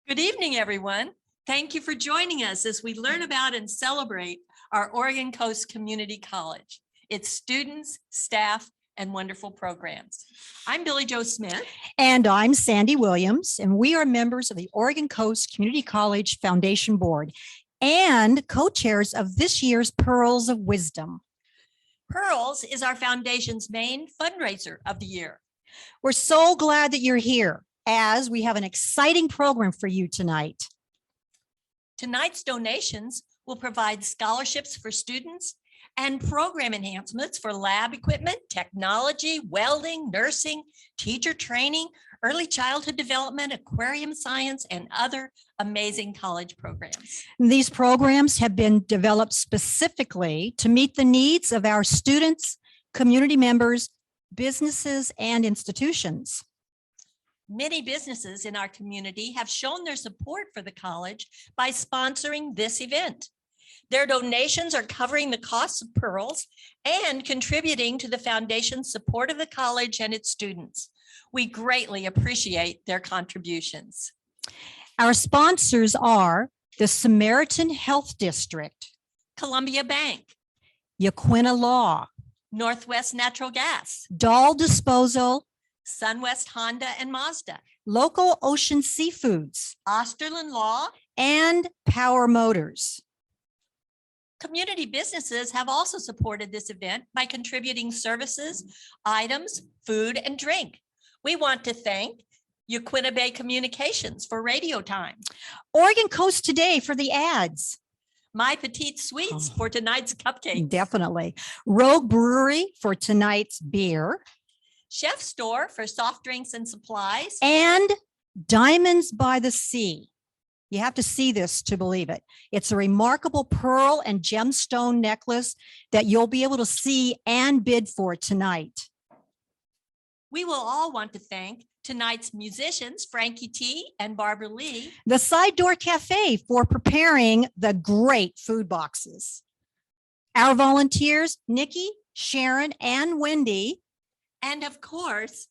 Good evening, everyone. Thank you for joining us as we learn about and celebrate our Oregon Coast Community College, its students, staff, and wonderful programs. I'm Billie Jo Smith. And I'm Sandy Williams, and we are members of the Oregon Coast Community College Foundation Board and co-chairs of this year's Pearls of Wisdom. Pearls is our foundation's main fundraiser of the year. We're so glad that you're here, as we have an exciting program for you tonight. Tonight's donations will provide scholarships for students and program enhancements for lab equipment, technology, welding, nursing, teacher training, early childhood development, aquarium science, and other amazing college programs. These programs have been developed specifically to meet the needs of our students, community members, businesses, and institutions. Many businesses in our community have shown their support for the college by sponsoring this event. Their donations are covering the costs of Pearls and contributing to the foundation's support of the college and its students. We greatly appreciate their contributions. Our sponsors are the Samaritan Health District, Columbia Bank, Yaquina Law, Northwest Natural Gas, Dahl Disposal, Sunwest Honda and Mazda, Local Ocean Seafoods, Osterlin Law, and Power Motors. Community businesses have also supported this event by contributing services, items, food, and drink. We want to thank Yaquina Bay Communications for radio time, Oregon Coast Today for the ads. My Petite Sweets for tonight's cupcakes. Definitely. Rogue Brewery for tonight's beer. Chef Store for soft drinks and supplies. And Diamonds by the Sea. You have to see this to believe it. It's a remarkable pearl and gemstone necklace that you'll be able to see and bid for tonight. We will all want to thank tonight's musicians, Frankie T. and Barbara Lee. The Side Door Cafe for preparing the great food boxes. Our volunteers, Nikki, Sharon, and Wendy. And of course,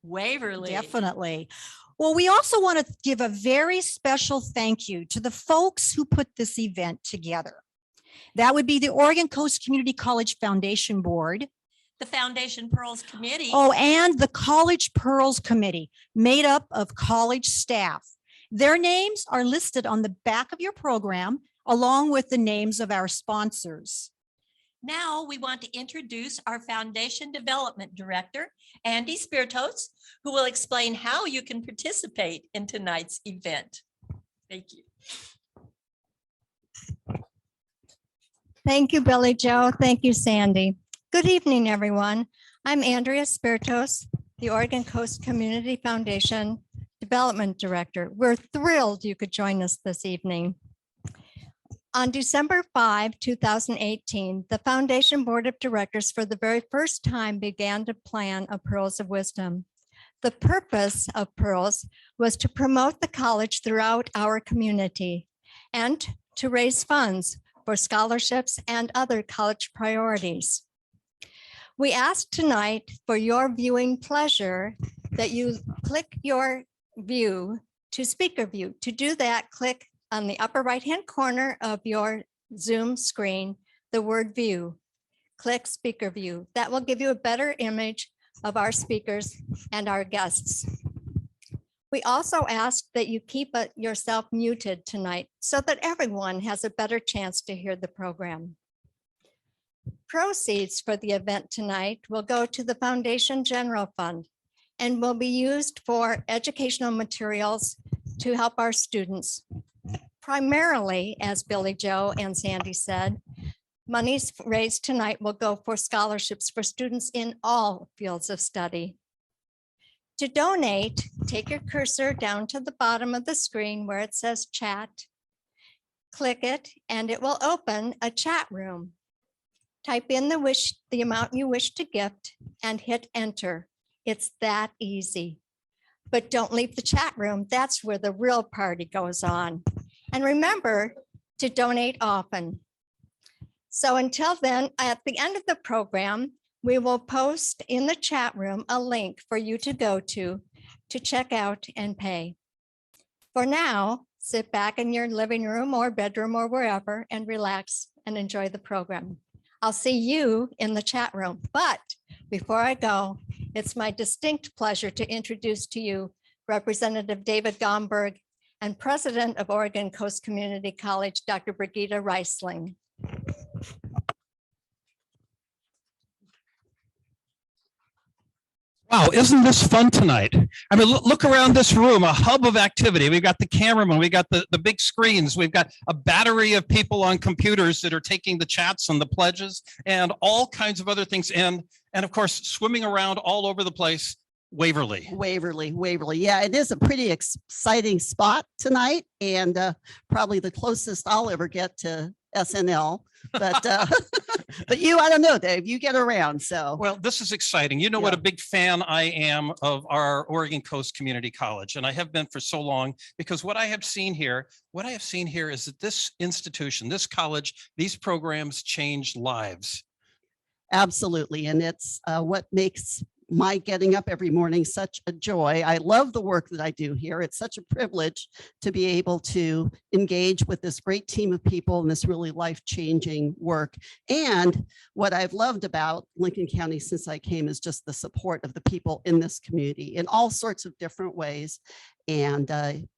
Waverly. Definitely. Well, we also want to give a very special thank you to the folks who put this event together. That would be the Oregon Coast Community College Foundation Board, the Foundation Pearls Committee. Oh, and the College Pearls Committee, made up of college staff. Their names are listed on the back of your program, along with the names of our sponsors. Now we want to introduce our Foundation Development Director, Andy Speartos, who will explain how you can participate in tonight's event. Thank you. Thank you, Billie Jo. Thank you, Sandy. Good evening, everyone. I'm Andrea Spertos, the Oregon Coast Community Foundation Development Director. We're thrilled you could join us this evening. On December 5, 2018, the Foundation Board of Directors for the very first time began to plan a Pearls of Wisdom. The purpose of Pearls was to promote the college throughout our community and to raise funds for scholarships and other college priorities. We ask tonight for your viewing pleasure that you click your view to speaker view. To do that, click on the upper right-hand corner of your Zoom screen, the word view. Click speaker view. That will give you a better image of our speakers and our guests. We also ask that you keep yourself muted tonight so that everyone has a better chance to hear the program. Proceeds for the event tonight will go to the Foundation General Fund and will be used for educational materials to help our students. Primarily, as Billie Jo and Sandy said, monies raised tonight will go for scholarships for students in all fields of study. To donate, take your cursor down to the bottom of the screen where it says chat. Click it and it will open a chat room. Type in the amount you wish to gift and hit enter. It's that easy. But don't leave the chat room. That's where the real party goes on. And remember to donate often. So until then, at the end of the program, we will post in the chat room a link for you to go to check out and pay. For now, sit back in your living room or bedroom or wherever and relax and enjoy the program. I'll see you in the chat room. But before I go, it's my distinct pleasure to introduce to you Representative David Gomberg and President of Oregon Coast Community College, Dr. Brigitte Reisling. Wow, isn't this fun tonight? I mean, look around this room, a hub of activity. We've got the cameraman, we got the big screens, we've got a battery of people on computers that are taking the chats and the pledges and all kinds of other things. And of course, swimming around all over the place, Waverly. Waverly. Yeah, it is a pretty exciting spot tonight, and probably the closest I'll ever get to SNL. But but I don't know, Dave, you get around. So Well, this is exciting. You know what a big fan I am of our Oregon Coast Community College, and I have been for so long, because what I have seen here is that this institution, this college, these programs change lives. absolutely, and it's what makes my getting up every morning such a joy. I love the work that I do here. It's such a privilege to be able to engage with this great team of people in this really life-changing work. And what I've loved about Lincoln County since I came is just the support of the people in this community in all sorts of different ways. And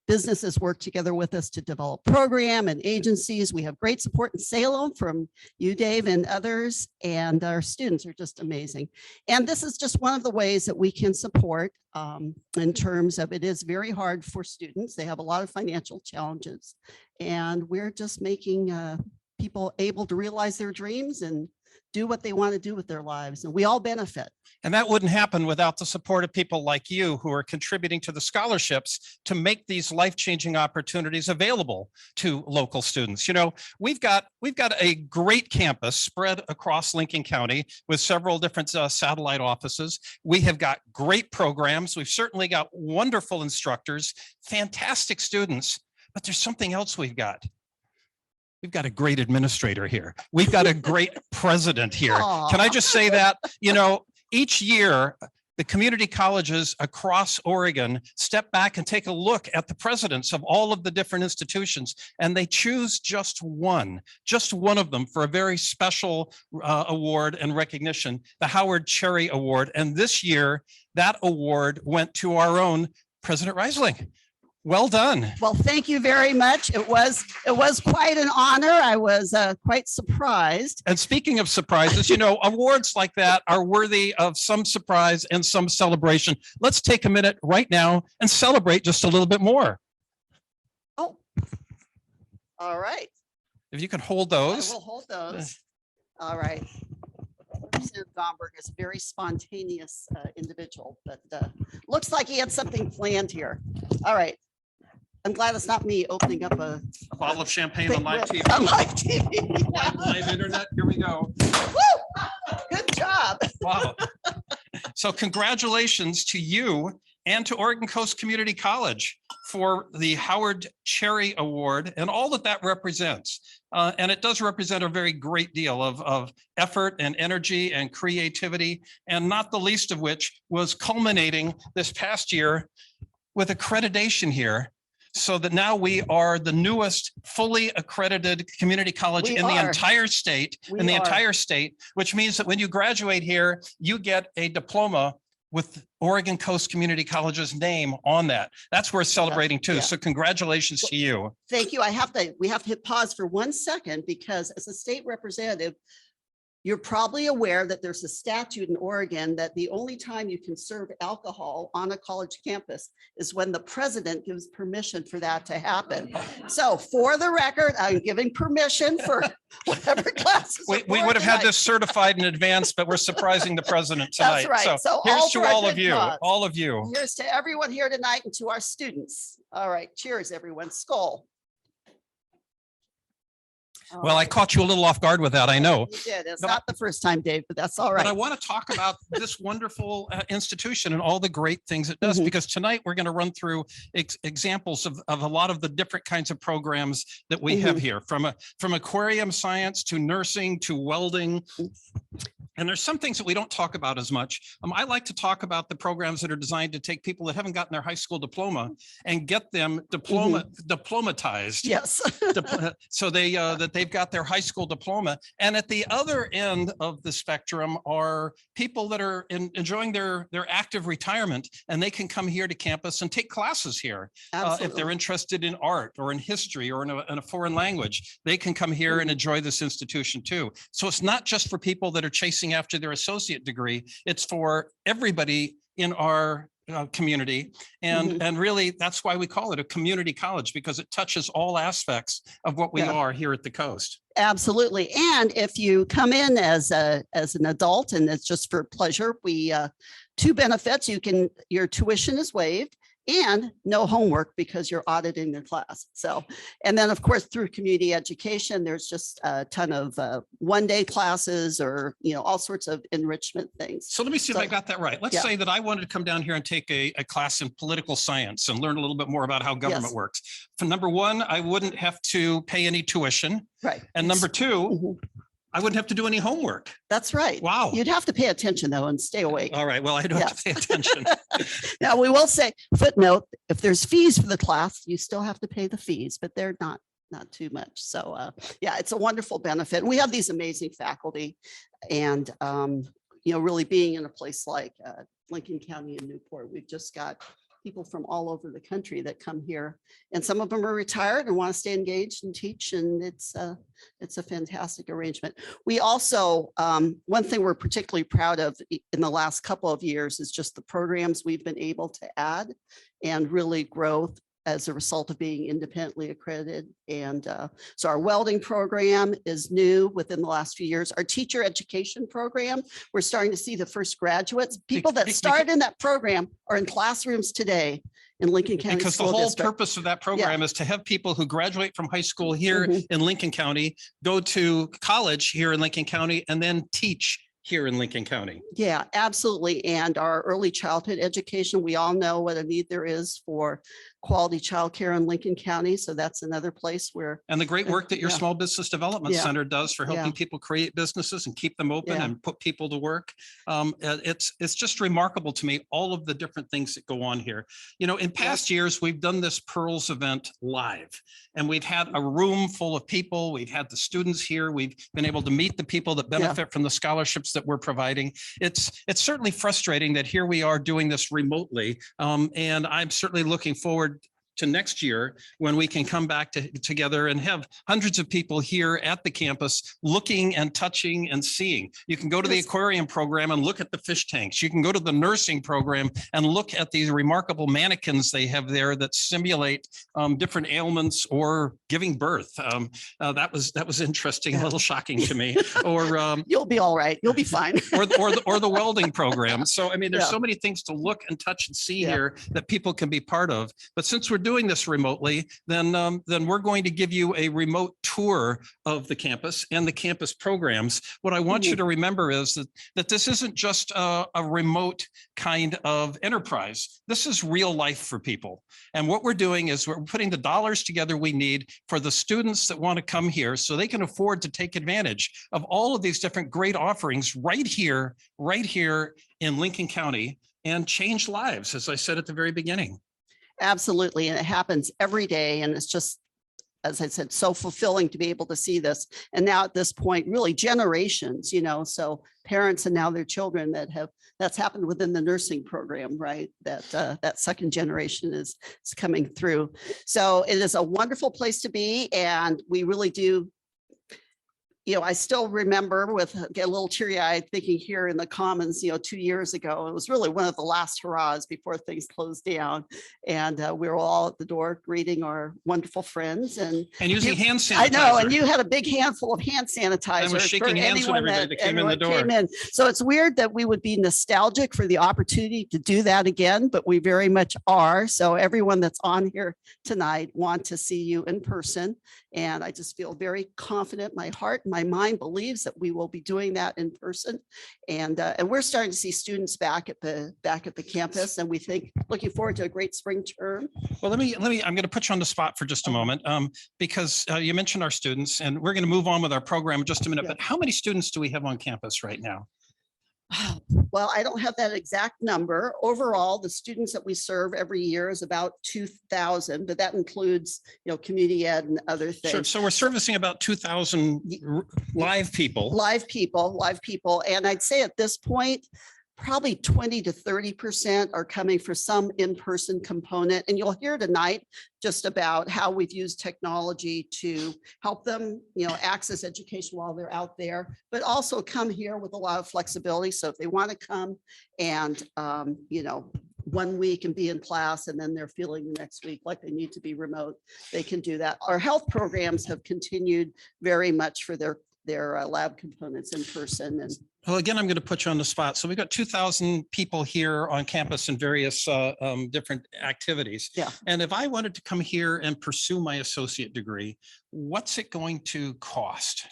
businesses work together with us to develop program and agencies. We have great support in Salem from you, Dave, and others. And our students are just amazing. And this is just one of the ways that we can support in terms of it is very hard for students. They have a lot of financial challenges. And we're just making people able to realize their dreams and do what they want to do with their lives. And we all benefit. And that wouldn't happen without the support of people like you who are contributing to the scholarships to make these life-changing opportunities available to local students. You know, we've got a great campus spread across Lincoln County with several different satellite offices. We have got great programs. We've certainly got wonderful instructors, fantastic students, but there's something else we've got. We've got a great administrator here. We've got a great president here. Can I just say that, you know, each year, the community colleges across Oregon step back and take a look at the presidents of all of the different institutions, and they choose just one of them for a very special award and recognition, the Howard Cherry Award. And this year, that award went to our own President Reisling. Well done. Well, thank you very much. It was quite an honor. I was quite surprised. And speaking of surprises, you know, awards like that are worthy of some surprise and some celebration. Let's take a minute right now and celebrate just a little bit more. Oh, all right. If you can hold those. I will hold those. All right. Representative Gomberg is a very spontaneous individual, but looks like he had something planned here. All right. I'm glad it's not me opening up a bottle of champagne on live TV. On live TV. Live internet. Here we go. Woo! Good job. Wow. So congratulations to you and to Oregon Coast Community College for the Howard Cherry Award and all that that represents. And it does represent a very great deal of effort and energy and creativity, and not the least of which was culminating this past year with accreditation here, so that now we are the newest fully accredited community college in the entire state, which means that when you graduate here, you get a diploma with Oregon Coast Community College's name on that. That's worth celebrating too. So congratulations to you. Thank you. We have to hit pause for 1 second, because as a state representative, you're probably aware that there's a statute in Oregon that the only time you can serve alcohol on a college campus is when the president gives permission for that to happen. So for the record, I'm giving permission for whatever classes. We would have had this certified in advance, but we're surprising the president tonight. That's right. So here's to all of you, all of you. Here's to everyone here tonight and to our students. All right, cheers, everyone. Skål. Well, I caught you a little off guard with that, I know. You did. It's not the first time, Dave, but that's all right. But I want to talk about this wonderful institution and all the great things it does, because tonight we're going to run through examples of a lot of the different kinds of programs that we have here, from aquarium science to nursing to welding. And there's some things that we don't talk about as much. I like to talk about the programs that are designed to take people that haven't gotten their high school diploma and get them diplomatized. Yes. So that they've got their high school diploma. And at the other end of the spectrum are people that are enjoying their active retirement, and they can come here to campus and take classes here. If they're interested in art or in history or in a foreign language, they can come here and enjoy this institution too. So it's not just for people that are chasing after their associate degree, it's for everybody in our community. And really, that's why we call it a community college, because it touches all aspects of what we are here at the coast. Absolutely. And if you come in as an adult and it's just for pleasure, we two benefits. Your tuition is waived and no homework because you're auditing their class. So, and then of course, through community education, there's just a ton of one-day classes or, all sorts of enrichment things. So let me see if I got that right. Let's say that I wanted to come down here and take a class in political science and learn a little bit more about how government works. For number one, I wouldn't have to pay any tuition. Right. And number two, I wouldn't have to do any homework. That's right. Wow. You'd have to pay attention though and stay awake. All right. Well, I don't have to pay attention. Now, we will say, footnote, if there's fees for the class, you still have to pay the fees, but they're not too much. So yeah, it's a wonderful benefit. And we have these amazing faculty and, really being in a place like Lincoln County and Newport, we've just got people from all over the country that come here, and some of them are retired and want to stay engaged and teach. And it's a fantastic arrangement. We also, one thing we're particularly proud of in the last couple of years is just the programs we've been able to add and really grow as a result of being independently accredited. And so our welding program is new within the last few years. Our teacher education program, we're starting to see the first graduates. People that started in that program are in classrooms today in Lincoln County. Because the whole purpose of that program is to have people who graduate from high school here in Lincoln County, go to college here in Lincoln County, and then teach here in Lincoln County. Yeah, absolutely. And our early childhood education, we all know what a need there is for quality childcare in Lincoln County. So that's another place where. And the great work that your Small Business Development Center does for helping people create businesses and keep them open and put people to work. It's just remarkable to me, all of the different things that go on here. In past years, we've done this Pearls event live, and we've had a room full of people. We've had the students here. We've been able to meet the people that benefit from the scholarships that we're providing. It's certainly frustrating that here we are doing this remotely. And I'm certainly looking forward to next year when we can come back together and have hundreds of people here at the campus looking and touching and seeing. You can go to the aquarium program and look at the fish tanks. You can go to the nursing program and look at these remarkable mannequins they have there that simulate different ailments or giving birth. That was interesting, a little shocking to me. Or you'll be all right. You'll be fine. or the welding program. So I mean, there's so many things to look and touch and see here that people can be part of. But since we're doing this remotely, then we're going to give you a remote tour of the campus and the campus programs. What I want you to remember is that this isn't just a remote kind of enterprise. This is real life for people. And what we're doing is we're putting the dollars together we need for the students that want to come here so they can afford to take advantage of all of these different great offerings right here in Lincoln County and change lives, as I said at the very beginning. Absolutely. And it happens every day. And it's just, as I said, so fulfilling to be able to see this. And now at this point, really generations, so parents and now their children that's happened within the nursing program, right? That second generation is coming through. So it is a wonderful place to be. And we really do. I still remember get a little teary eyed thinking here in the Commons, 2 years ago, it was really one of the last hurrahs before things closed down. And we were all at the door greeting our wonderful friends and using hand sanitizer. I know. And you had a big handful of hand sanitizer. I was shaking hands with everybody that came in the door. So it's weird that we would be nostalgic for the opportunity to do that again, but we very much are. So everyone that's on here tonight want to see you in person. And I just feel very confident. My heart and my mind believes that we will be doing that in person. And we're starting to see students back at the campus. And we think looking forward to a great spring term. Well, I'm going to put you on the spot for just a moment because you mentioned our students, and we're going to move on with our program in just a minute. But how many students do we have on campus right now? Well, I don't have that exact number. Overall, the students that we serve every year is about 2,000, but that includes, community ed and other Sure. things. So we're servicing about 2,000 live people. Live people. And I'd say at this point, probably 20 to 30% are coming for some in-person component. And you'll hear tonight just about how we've used technology to help them, access education while they're out there, but also come here with a lot of flexibility. So if they want to come and, 1 week and be in class, and then they're feeling the next week like they need to be remote, they can do that. Our health programs have continued very much for their lab components in person. And well, again, I'm going to put you on the spot. So we've got 2,000 people here on campus in various different activities. Yeah. And if I wanted to come here and pursue my associate degree, what's it going to cost?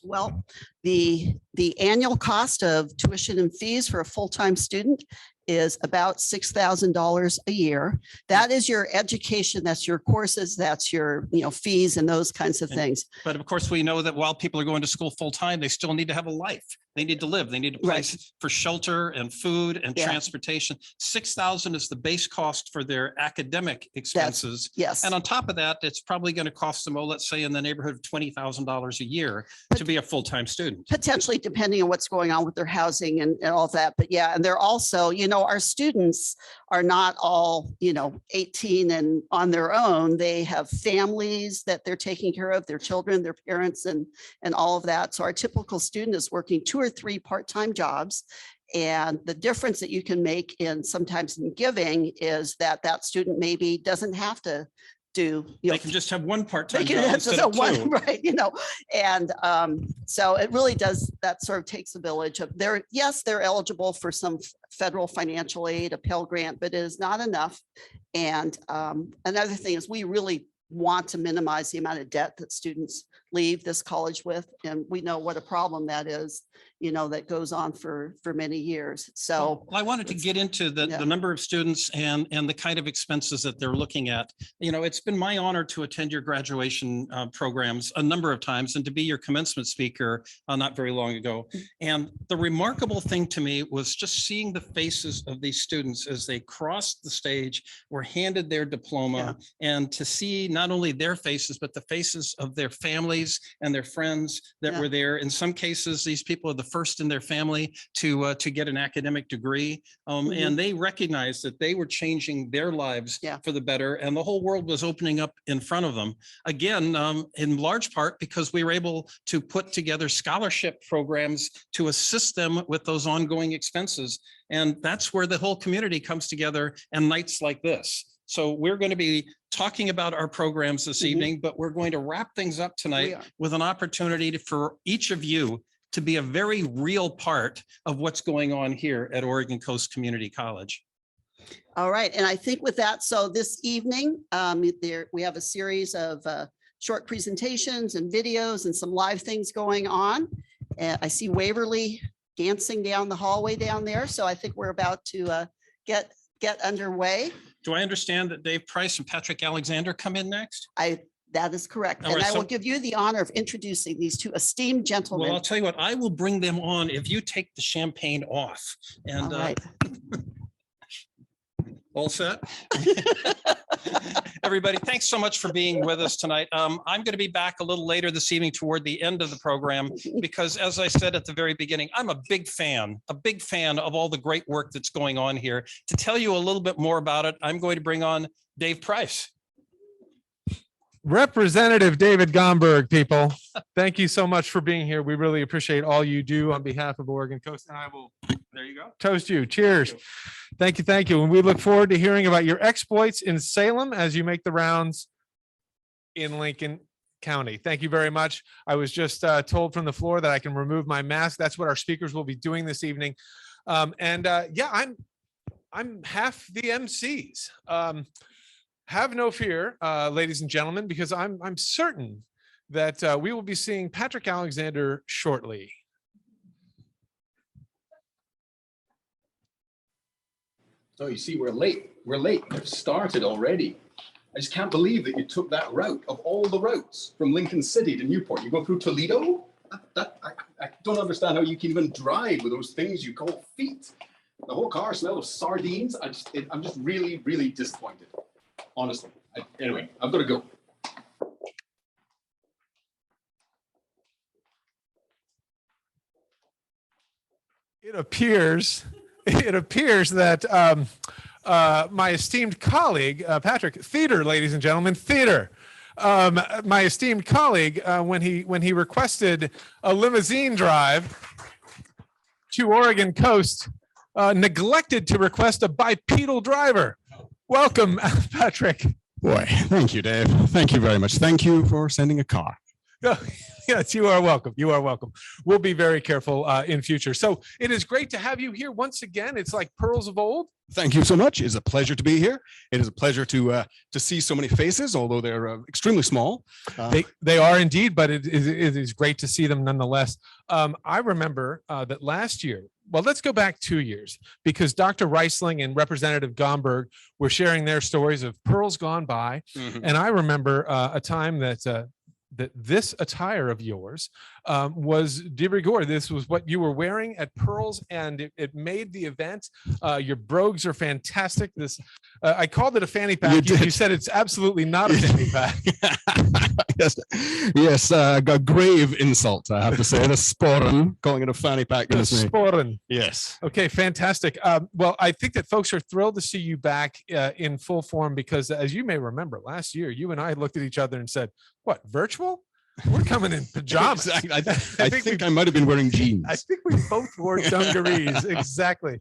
well, the annual cost of tuition and fees for a full-time student is about $6,000 a year. That is your education, that's your courses, that's your, fees and those kinds of things. But of course, we know that while people are going to school full time, they still need to have a life. They need to live. They need a place for shelter and food and transportation. 6,000 is the base cost for their academic expenses. Yes. And on top of that, it's probably going to cost them, let's say in the neighborhood of $20,000 a year to be a full-time student. Potentially, depending on what's going on with their housing and all that. But yeah, and they're also, our students are not all, 18 and on their own. They have families that they're taking care of, their children, their parents, and all of that. So our typical student is working 2 or 3 part-time jobs. And the difference that you can make sometimes in giving is that student maybe doesn't have to do, they can just have one part-time job that's instead of 2. right, and so it really does, that sort of takes a village of they're eligible for some federal financial aid, a Pell Grant, but it is not enough. And another thing is we really want to minimize the amount of debt that students leave this college with. And we know what a problem that is, that goes on for many years. So well, I wanted to get into the number of students and the kind of expenses that they're looking at. It's been my honor to attend your graduation programs a number of times and to be your commencement speaker not very long ago. And the remarkable thing to me was just seeing the faces of these students as they crossed the stage, were handed their diploma, and to see not only their faces, but the faces of their families and their friends that were there. In some cases, these people are the first in their family to get an academic degree. And they recognized that they were changing their lives for the better, and the whole world was opening up in front of them. Again, in large part because we were able to put together scholarship programs to assist them with those ongoing expenses. And that's where the whole community comes together, and nights like this. So we're going to be talking about our programs this evening, but we're going to wrap things up tonight with an opportunity for each of you to be a very real part of what's going on here at Oregon Coast Community College. All right. And I think with that, so this evening, we have a series of short presentations and videos and some live things going on. I see Waverly dancing down the hallway down there. So I think we're about to get underway. Do I understand that Dave Price and Patrick Alexander come in next? That is correct. All and right, I will give you the honor of introducing these two esteemed gentlemen. Well, I'll tell you what, I will bring them on if you take the champagne off. And all right. All set? Everybody, thanks so much for being with us tonight. I'm going to be back a little later this evening toward the end of the program, because as I said at the very beginning, I'm a big fan of all the great work that's going on here. To tell you a little bit more about it, I'm going to bring on Dave Price. Representative David Gomberg, people, thank you so much for being here. We really appreciate all you do on behalf of Oregon Coast, and I will, there you go, toast you. Cheers. Thank you. Thank you. And we look forward to hearing about your exploits in Salem as you make the rounds in Lincoln County. Thank you very much. I was just told from the floor that I can remove my mask. That's what our speakers will be doing this evening. Yeah, I'm half the MCs. Have no fear, ladies and gentlemen, because I'm certain that we will be seeing Patrick Alexander shortly. So you see, we're late. We're late. We've started already. I just can't believe that you took that route of all the routes from Lincoln City to Newport. You go through Toledo? I don't understand how you can even drive with those things you call feet. The whole car smelled of sardines. I'm just really, really disappointed. Honestly. Anyway, I've got to go. It appears that my esteemed colleague, Patrick, theater, ladies and gentlemen, theater. My esteemed colleague, when he requested a limousine drive to Oregon coast, neglected to request a bipedal driver. Welcome, Patrick. Boy, thank you, Dave. Thank you very much. Thank you for sending a car. Yes, you are welcome. You are welcome. We'll be very careful in future. So it is great to have you here once again. It's like pearls of old. Thank you so much. It's a pleasure to be here. It is a pleasure to see so many faces, although they're extremely small. They are indeed, but it is great to see them nonetheless. I remember that last year, well, let's go back 2 years, because Dr. Reisling and Representative Gomberg were sharing their stories of pearls gone by. Mhm. And I remember a time that this attire of yours was de rigueur. This was what you were wearing at Pearls, and it made the event. Your brogues are fantastic. This I called it a fanny pack. You said it's absolutely not a fanny pack. Yes, a grave insult, I have to say. The sporran, calling it a fanny pack. The sporran. Yes. Okay, fantastic. Well, I think that folks are thrilled to see you back in full form, because as you may remember, last year, you and I looked at each other and said, what, virtual? We're coming in pajamas. Exactly. I think I might have been wearing jeans. I think we both wore dungarees. Exactly.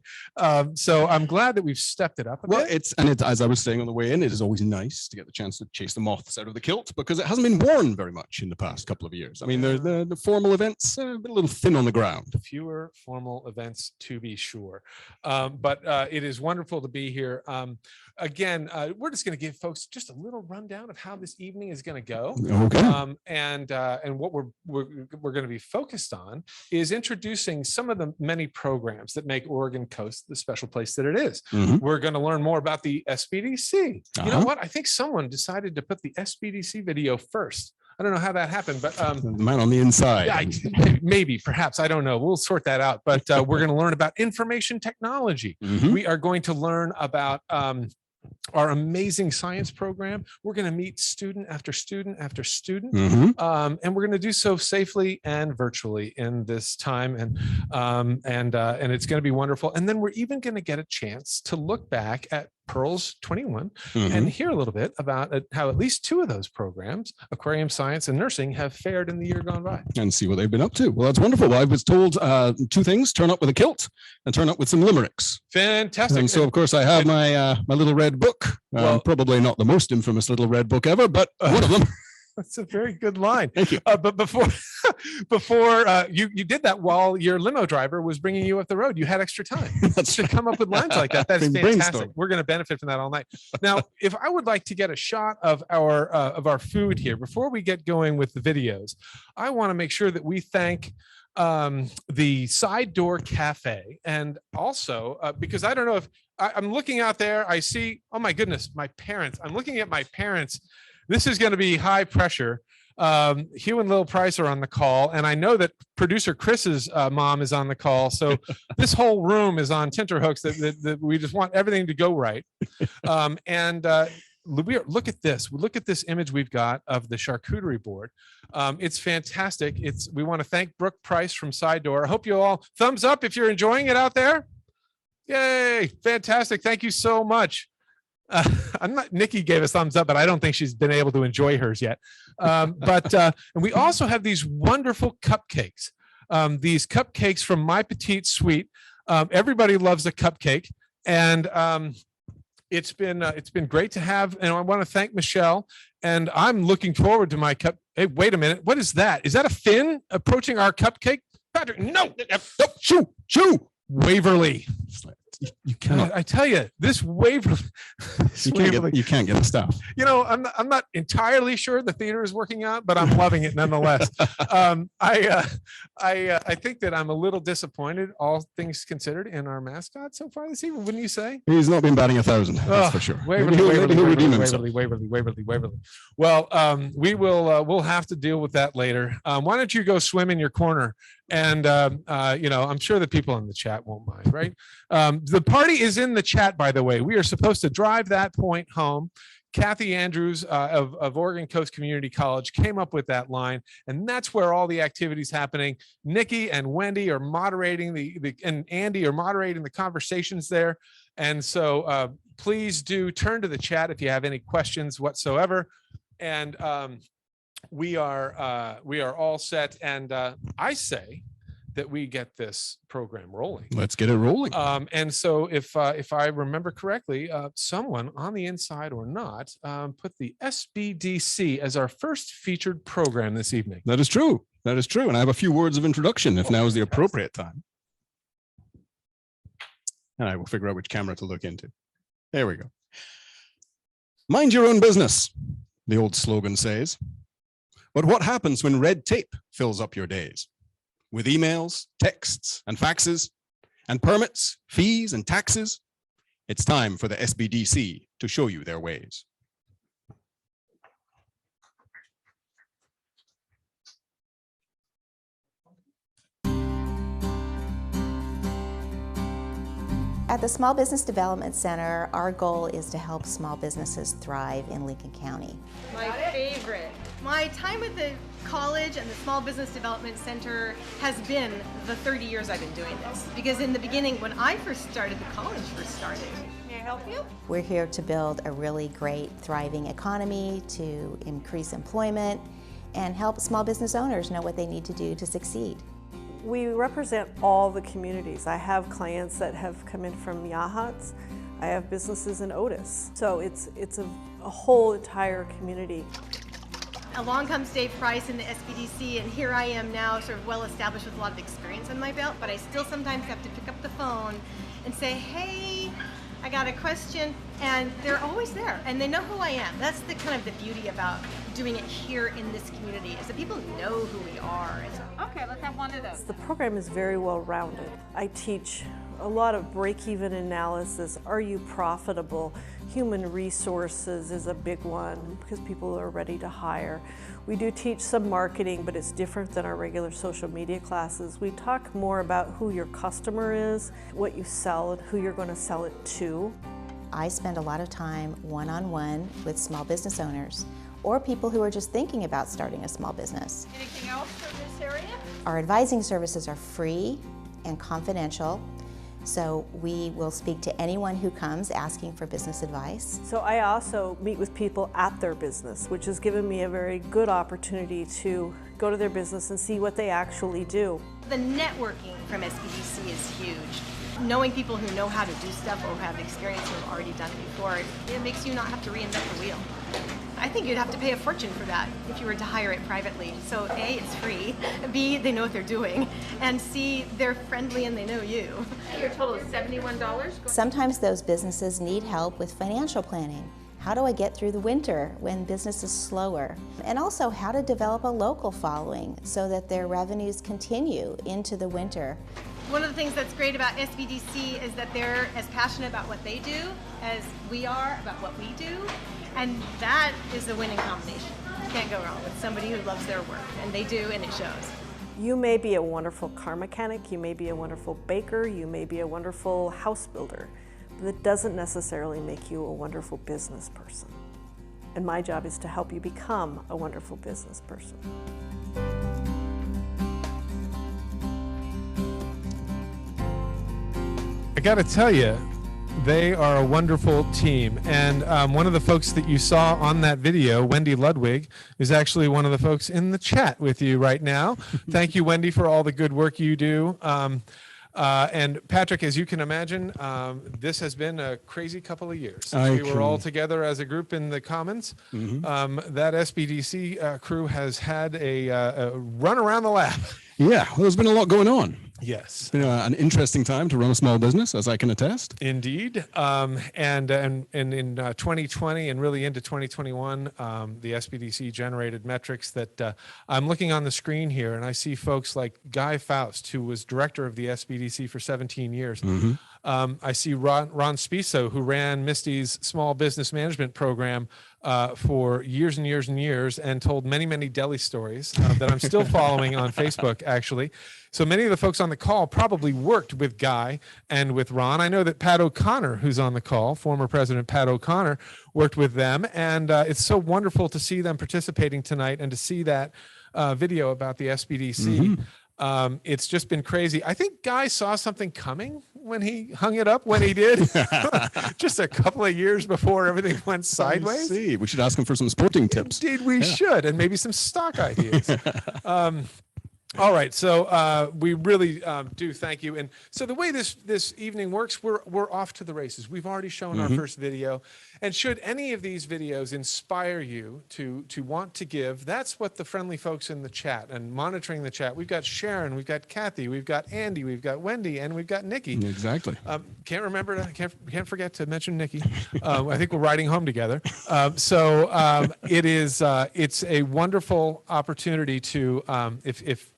So I'm glad that we've stepped it up a Well, bit. as I was saying on the way in, it is always nice to get the chance to chase the moths out of the kilt, because it hasn't been worn very much in the past couple of years. I mean, the formal events have been a little thin on the ground. Fewer formal events, to be sure. But it is wonderful to be here. Again, we're just going to give folks just a little rundown of how this evening is going to go. Okay. And what we're going to be focused on is introducing some of the many programs that make Oregon Coast the special place that it is. Mhm. We're going to learn more about the SBDC. You know what? I think someone decided to put the SBDC video first. I don't know how that happened, but The man on the inside. yeah, maybe, perhaps, I don't know. We'll sort that out. But we're going to learn about information technology. Mhm. We are going to learn about our amazing science program. We're going to meet student after student after student, Mhm. and we're going to do so safely and virtually in this time, and it's going to be wonderful. And then we're even going to get a chance to look back at Pearls 21 Mhm. and hear a little bit about how at least two of those programs, Aquarium Science and Nursing, have fared in the year gone by. And see what they've been up to. Well, that's wonderful. Well, I was told two things: turn up with a kilt and turn up with some limericks. Fantastic. And so, of course, I have my little red book. Well- Probably not the most infamous little red book ever, but one of them. That's a very good line. Thank you. But before you did that while your limo driver was bringing you up the road, you had extra time That's to come up with lines like that. That's Been fantastic. brainstorming. We're going to benefit from that all night. Now, if I would like to get a shot of our food here before we get going with the videos, I want to make sure that we thank the Side Door Cafe, and also because I don't know if I'm looking out there, I see, oh my goodness, my parents. I'm looking at my parents. This is going to be high pressure. Hugh and Lil Price are on the call, and I know that producer Chris's mom is on the call. So this whole room is on tenterhooks that we just want everything to go right. Look at this. Look at this image we've got of the charcuterie board. It's fantastic. We want to thank Brooke Price from Side Door. I hope you all thumbs up if you're enjoying it out there. Yay! Fantastic. Thank you so much. Nikki gave us thumbs up, but I don't think she's been able to enjoy hers yet. And we also have these wonderful cupcakes. These cupcakes from My Petite Sweet. Everybody loves a cupcake, and it's been great to have. And I want to thank Michelle. And I'm looking forward to my cup. Hey, wait a minute. What is that? Is that a fin approaching our cupcake? Patrick, no, Shoo. Waverly. You cannot. I tell you, this Waverly, You can't get the stuff. you know, I'm not entirely sure the theater is working out, but I'm loving it nonetheless. I think that I'm a little disappointed, all things considered, in our mascot so far this evening. Wouldn't you say? He's not been batting 1,000. That's for sure. Waverly, Maybe Waverly, he'll Waverly, redeem himself. Waverly. Well, we'll have to deal with that later. Why don't you go swim in your corner? And I'm sure the people in the chat won't mind, right? The party is in the chat, by the way. We are supposed to drive that point home. Kathy Andrews of Oregon Coast Community College came up with that line, and that's where all the activities happening. Nikki and Wendy are moderating and Andy are moderating the conversations there. And so please do turn to the chat if you have any questions whatsoever. And we are all set. And I say that we get this program rolling. Let's get it rolling. And so if I remember correctly, someone on the inside or not put the SBDC as our first featured program this evening. That is true. That is true. And I have a few words of introduction if now is the appropriate time. And I will figure out which camera to look into. There we go. Mind your own business, the old slogan says. But what happens when red tape fills up your days? With emails, texts, and faxes, and permits, fees, and taxes, it's time for the SBDC to show you their ways. At the Small Business Development Center, our goal is to help small businesses thrive in Lincoln County. My favorite. My time at the college and the Small Business Development Center has been the 30 years I've been doing this. Because in the beginning, when I first started, the college first started. May I help you? We're here to build a really great, thriving economy, to increase employment, and help small business owners know what they need to do to succeed. We represent all the communities. I have clients that have come in from Yachats. I have businesses in Otis. So it's a whole entire community. Along comes Dave Price in the SBDC, and here I am now, sort of well established with a lot of experience on my belt, but I still sometimes have to pick up the phone and say, hey, I got a question, and they're always there, and they know who I am. That's the kind of the beauty about doing it here in this community, is that people know who we are. Okay, let's have one of those. The program is very well rounded. I teach a lot of break-even analysis. Are you profitable? Human resources is a big one because people are ready to hire. We do teach some marketing, but it's different than our regular social media classes. We talk more about who your customer is, what you sell, and who you're going to sell it to. I spend a lot of time one-on-one with small business owners or people who are just thinking about starting a small business. Anything else from this area? Our advising services are free and confidential, so we will speak to anyone who comes asking for business advice. So I also meet with people at their business, which has given me a very good opportunity to go to their business and see what they actually do. The networking from SBDC is huge. Knowing people who know how to do stuff or who have experience who have already done it before, it makes you not have to reinvent the wheel. I think you'd have to pay a fortune for that if you were to hire it privately. So A, it's free, B, they know what they're doing, and C, they're friendly and they know you. Your total is $71? Sometimes those businesses need help with financial planning. How do I get through the winter when business is slower? And also how to develop a local following so that their revenues continue into the winter. One of the things that's great about SBDC is that they're as passionate about what they do as we are about what we do. And that is a winning combination. You can't go wrong with somebody who loves their work, and they do, and it shows. You may be a wonderful car mechanic, you may be a wonderful baker, you may be a wonderful house builder, but that doesn't necessarily make you a wonderful business person. And my job is to help you become a wonderful business person. I got to tell you, they are a wonderful team. And one of the folks that you saw on that video, Wendy Ludwig, is actually one of the folks in the chat with you right now. Thank you, Wendy, for all the good work you do. And Patrick, as you can imagine, this has been a crazy couple of years. We were all together as a group in the Commons. That SBDC crew has had a run around the lab. Yeah, well, there's been a lot going on. Yes. It's been an interesting time to run a small business, as I can attest. Indeed. And in 2020 and really into 2021, the SBDC generated metrics that I'm looking on the screen here, and I see folks like Guy Faust, who was director of the SBDC for 17 years. Mhm. I see Ron Spiso, who ran Misty's small business management program for years and years and years, and told many, many deli stories that I'm still following on Facebook, actually. So many of the folks on the call probably worked with Guy and with Ron. I know that Pat O'Connor, who's on the call, former President Pat O'Connor, worked with them. And it's so wonderful to see them participating tonight and to see that video about the SBDC. It's just been crazy. I think Guy saw something coming when he hung it up when he did, just a couple of years before everything went sideways. See, we should ask him for some sporting tips. Indeed, we should, and maybe some stock ideas. All right, so we really do thank you. And so the way this evening works, we're off to the races. We've already shown our first video, and should any of these videos inspire you to want to give, that's what the friendly folks in the chat and monitoring the chat. We've got Sharon, we've got Kathy, we've got Andy, we've got Wendy, and we've got Nikki. Exactly. Can't forget to mention Nikki. I think we're riding home together. It's a wonderful opportunity to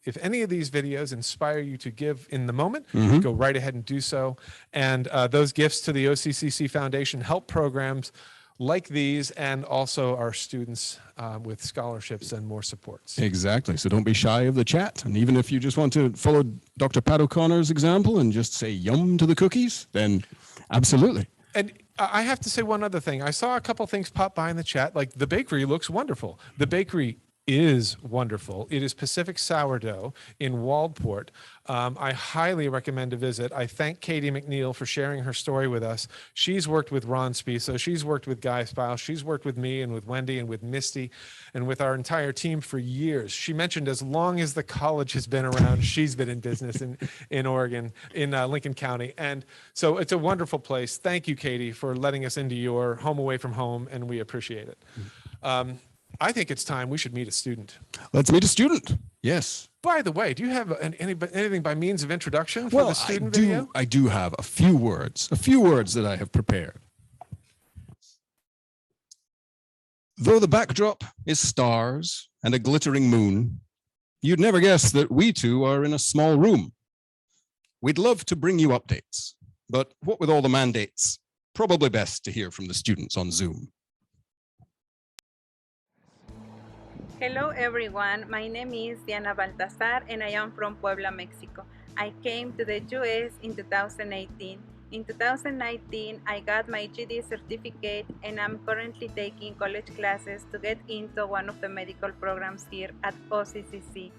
if any of these videos inspire you to give in the moment, go right ahead and do so. And those gifts to the OCCC Foundation help programs like these and also our students with scholarships and more supports. Exactly. So don't be shy of the chat. And even if you just want to follow Dr. Pat O'Connor's example and just say yum to the cookies, then absolutely. And I have to say one other thing. I saw a couple things pop by in the chat, like the bakery looks wonderful. The bakery is wonderful. It is Pacific Sourdough in Waldport. I highly recommend a visit. I thank Katie McNeil for sharing her story with us. She's worked with Ron Spiso. She's worked with Guy Spiles. She's worked with me and with Wendy and with Misty and with our entire team for years. She mentioned as long as the college has been around, she's been in business in Oregon, in Lincoln County. And so it's a wonderful place. Thank you, Katie, for letting us into your home away from home, and we appreciate it. I think it's time we should meet a student. Let's meet a student. Yes. By the way, do you have anything by means of introduction for the student video? I do have a few words that I have prepared. Though the backdrop is stars and a glittering moon, you'd never guess that we two are in a small room. We'd love to bring you updates, but what with all the mandates, probably best to hear from the students on Zoom. Hello everyone, my name is Diana Baltasar and I am from Puebla, Mexico. I came to the US in 2018. In 2019, I got my GD certificate and I'm currently taking college classes to get into one of the medical programs here at OCCC.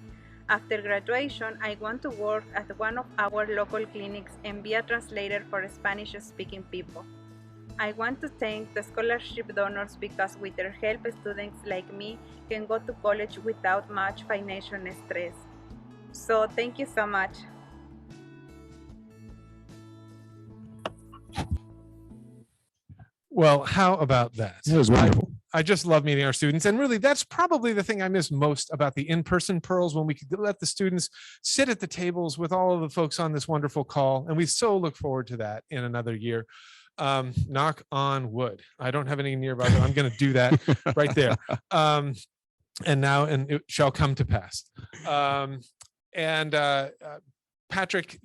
After graduation, I want to work at one of our local clinics and be a translator for Spanish-speaking people. I want to thank the scholarship donors because with their help, students like me can go to college without much financial stress. So thank you so much. Well, how about that? It was wonderful. I just love meeting our students. And really, that's probably the thing I miss most about the in-person pearls, when we could let the students sit at the tables with all of the folks on this wonderful call. And we so look forward to that in another year. Knock on wood. I don't have any nearby, but I'm going to do that right there. And it shall come to pass. Patrick,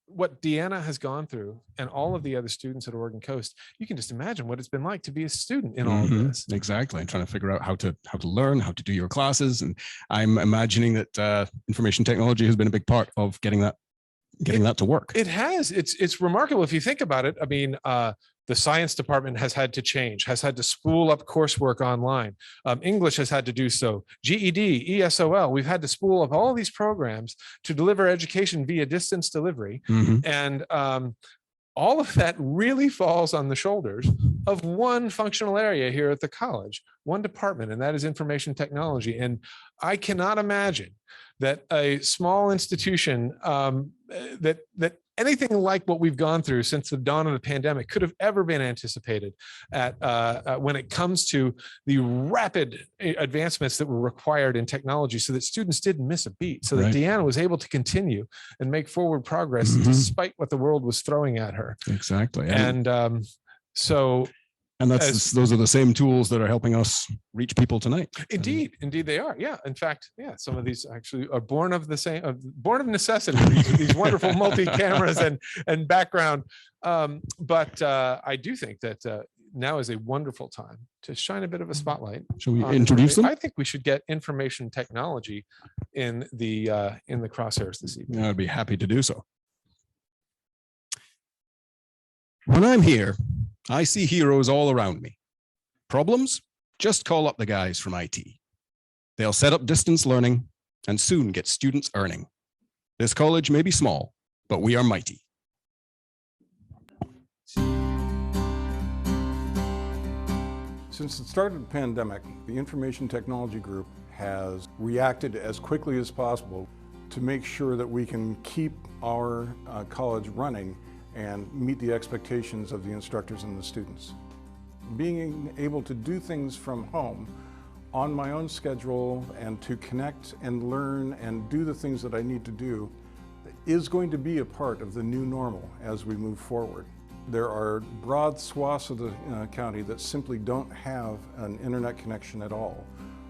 what Deanna has gone through and all of the other students at Oregon Coast, you can just imagine what it's been like to be a student in all of this. Exactly. And trying to figure out how to learn, how to do your classes. And I'm imagining that information technology has been a big part of getting that to work. It has. It's remarkable if you think about it. I mean, the science department has had to change, has had to spool up coursework online. English has had to do so. GED, ESOL, we've had to spool up all these programs to deliver education via distance delivery. And all of that really falls on the shoulders of one functional area here at the college, one department, and that is information technology. And I cannot imagine that a small institution that anything like what we've gone through since the dawn of the pandemic could have ever been anticipated when it comes to the rapid advancements that were required in technology, so that students didn't miss a beat, so that Right. Deanna was able to continue and make forward progress despite what the world was throwing at her. Exactly. And those are the same tools that are helping us reach people tonight. Indeed they are. Yeah, in fact, yeah, some of these actually are born of necessity. These wonderful multi cameras and background. But I do think that now is a wonderful time to shine a bit of a spotlight. Shall we introduce them? I think we should get information technology in the crosshairs this evening. I'd be happy to do so. When I'm here, I see heroes all around me. Problems? Just call up the guys from IT. They'll set up distance learning and soon get students earning. This college may be small, but we are mighty. Since the start of the pandemic, the Information Technology Group has reacted as quickly as possible to make sure that we can keep our college running and meet the expectations of the instructors and the students. Being able to do things from home on my own schedule and to connect and learn and do the things that I need to do is going to be a part of the new normal as we move forward. There are broad swaths of the county that simply don't have an internet connection at all.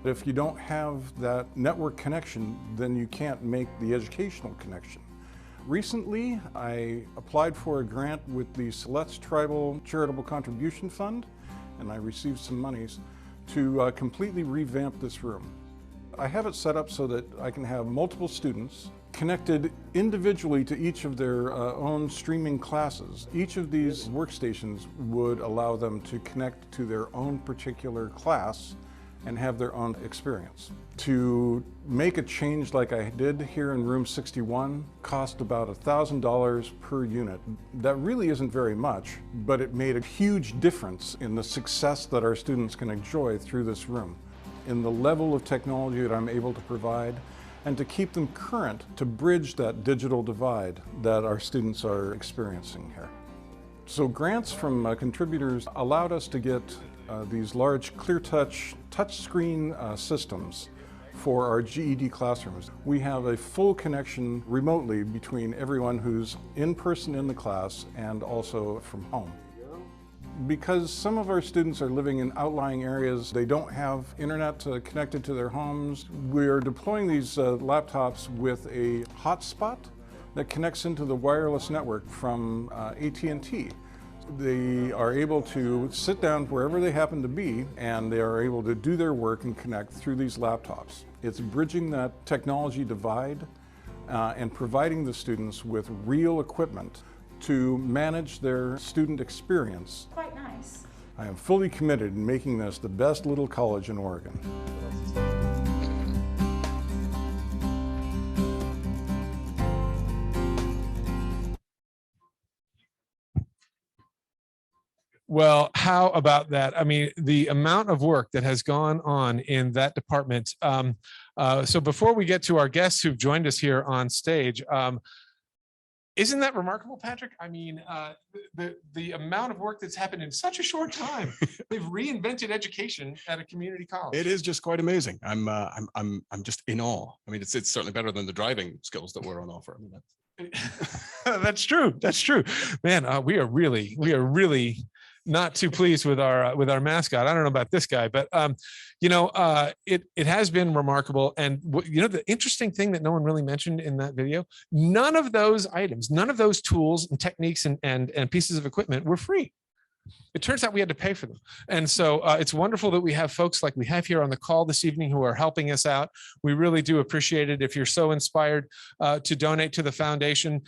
If you don't have that network connection, then you can't make the educational connection. Recently, I applied for a grant with the Siletz Tribal Charitable Contribution Fund, and I received some monies to completely revamp this room. I have it set up so that I can have multiple students connected individually to each of their own streaming classes. Each of these workstations would allow them to connect to their own particular class and have their own experience. To make a change like I did here in room 61 cost about $1,000 per unit. That really isn't very much, but it made a huge difference in the success that our students can enjoy through this room, in the level of technology that I'm able to provide, and to keep them current to bridge that digital divide that our students are experiencing here. So grants from contributors allowed us to get these large ClearTouch touchscreen systems for our GED classrooms. We have a full connection remotely between everyone who's in person in the class and also from home. Because some of our students are living in outlying areas, they don't have internet connected to their homes, we're deploying these laptops with a hotspot that connects into the wireless network from AT&T. They are able to sit down wherever they happen to be, and they are able to do their work and connect through these laptops. It's bridging that technology divide and providing the students with real equipment to manage their student experience. Quite nice. I am fully committed in making this the best little college in Oregon. Well, how about that? I mean, the amount of work that has gone on in that department. So before we get to our guests who've joined us here on stage, isn't that remarkable, Patrick? I mean, the amount of work that's happened in such a short time. They've reinvented education at a community college. It is just quite amazing. I'm just in awe. I mean, it's certainly better than the driving skills that were on offer. I mean, That's true. That's true, man. We are really not too pleased with our mascot. I don't know about this guy, but it has been remarkable. And the interesting thing that no one really mentioned in that video, none of those items, none of those tools and techniques and pieces of equipment were free. It turns out we had to pay for them. And so it's wonderful that we have folks like we have here on the call this evening who are helping us out. We really do appreciate it. If you're so inspired to donate to the foundation,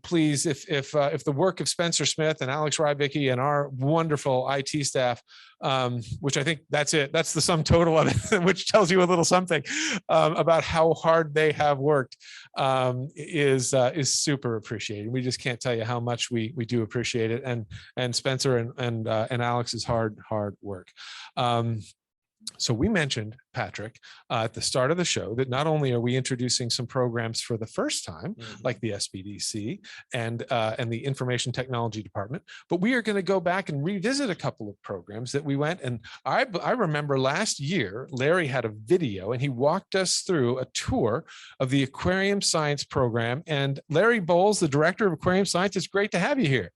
please, if the work of Spencer Smith and Alex Rybicki and our wonderful IT staff, which I think that's it, that's the sum total of it, which tells you a little something about how hard they have worked, is super appreciated. We just can't tell you how much we do appreciate it, and Spencer and Alex's hard work. So we mentioned, Patrick, at the start of the show that not only are we introducing some programs for the first time, like the SBDC and the Information Technology Department, but we are going to go back and revisit a couple of programs that we went. And I remember last year, Larry had a video and he walked us through a tour of the Aquarium Science program. And Larry Bowles, the director of Aquarium Science, it's great to have you here.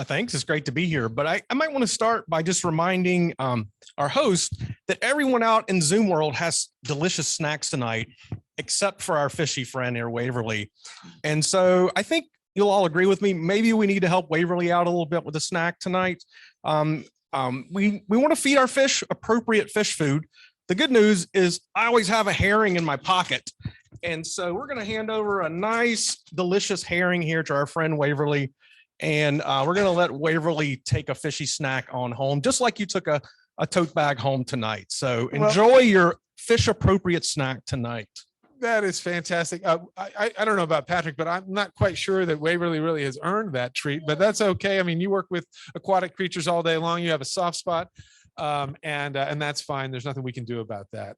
Thanks. It's great to be here. But I might want to start by just reminding our host that everyone out in Zoom world has delicious snacks tonight, except for our fishy friend here, Waverly. And so I think you'll all agree with me. Maybe we need to help Waverly out a little bit with the snack tonight. We want to feed our fish appropriate fish food. The good news is I always have a herring in my pocket. And so we're going to hand over a nice, delicious herring here to our friend Waverly. And we're going to let Waverly take a fishy snack on home, just like you took a tote bag home tonight. So enjoy your fish appropriate snack tonight. That is fantastic. I don't know about Patrick, but I'm not quite sure that Waverly really has earned that treat, but that's okay. I mean, you work with aquatic creatures all day long. You have a soft spot. And that's fine. There's nothing we can do about that.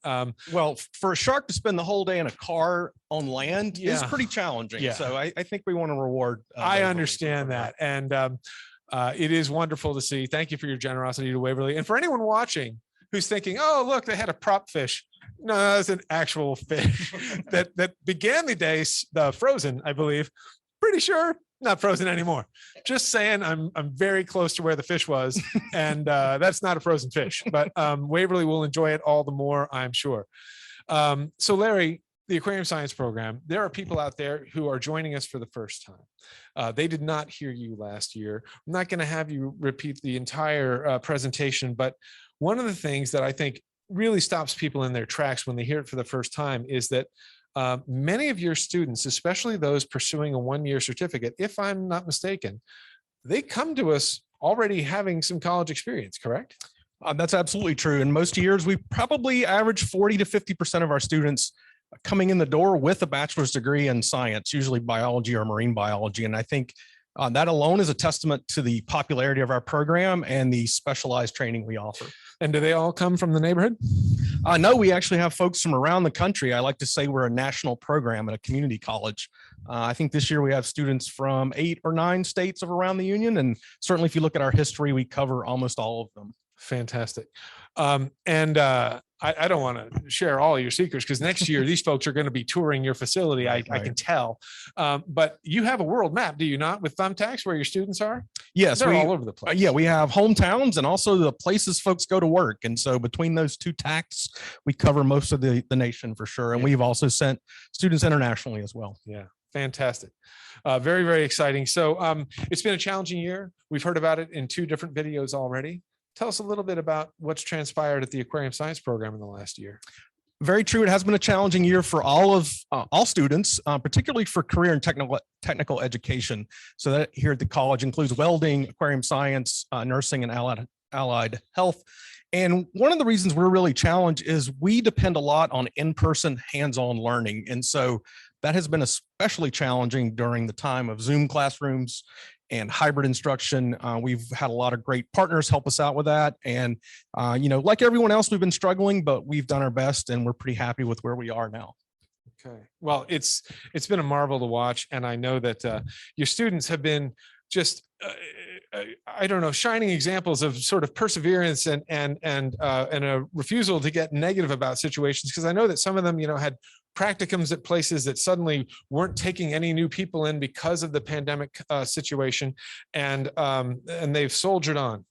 Well, for a shark to spend the whole day in a car on land is pretty challenging. Yeah. So I think we want to reward. I understand that. And it is wonderful to see. Thank you for your generosity to Waverly. And for anyone watching who's thinking, oh, look, they had a prop fish. No, that's an actual fish that began the day frozen, I believe. Pretty sure not frozen anymore. Just saying, I'm very close to where the fish was, and that's not a frozen fish. But Waverly will enjoy it all the more, I'm sure. So Larry, the Aquarium Science program, there are people out there who are joining us for the first time. They did not hear you last year. I'm not going to have you repeat the entire presentation, but one of the things that I think really stops people in their tracks when they hear it for the first time is that many of your students, especially those pursuing a one-year certificate, if I'm not mistaken, they come to us already having some college experience, correct? That's absolutely true. In most years, we probably average 40 to 50% of our students coming in the door with a bachelor's degree in science, usually biology or marine biology. And I think that alone is a testament to the popularity of our program and the specialized training we offer. And do they all come from the neighborhood? No, we actually have folks from around the country. I like to say we're a national program at a community college. I think this year we have students from 8 or 9 states of around the union. And certainly if you look at our history, we cover almost all of them. Fantastic. I don't want to share all of your secrets because next year these folks are going to be touring your facility. I can tell. But you have a world map, do you not, with thumbtacks where your students are? Yes, they're all over the place. Yeah, we have hometowns and also the places folks go to work. And so between those two tacks, we cover most of the nation for sure. And we've also sent students internationally as well. Yeah. Fantastic. Very, very exciting. So it's been a challenging year. We've heard about it in 2 different videos already. Tell us a little bit about what's transpired at the Aquarium Science program in the last year. Very true. It has been a challenging year for all students, particularly for career and technical education. So that here at the college includes welding, aquarium science, nursing, and allied health. And one of the reasons we're really challenged is we depend a lot on in-person hands-on learning. And so that has been especially challenging during the time of Zoom classrooms and hybrid instruction. We've had a lot of great partners help us out with that. And, like everyone else, we've been struggling, but we've done our best and we're pretty happy with where we are now. Okay. Well, it's been a marvel to watch. And I know that your students have been just, I don't know, shining examples of sort of perseverance and a refusal to get negative about situations. Because I know that some of them, had practicums at places that suddenly weren't taking any new people in because of the pandemic situation, and they've soldiered on.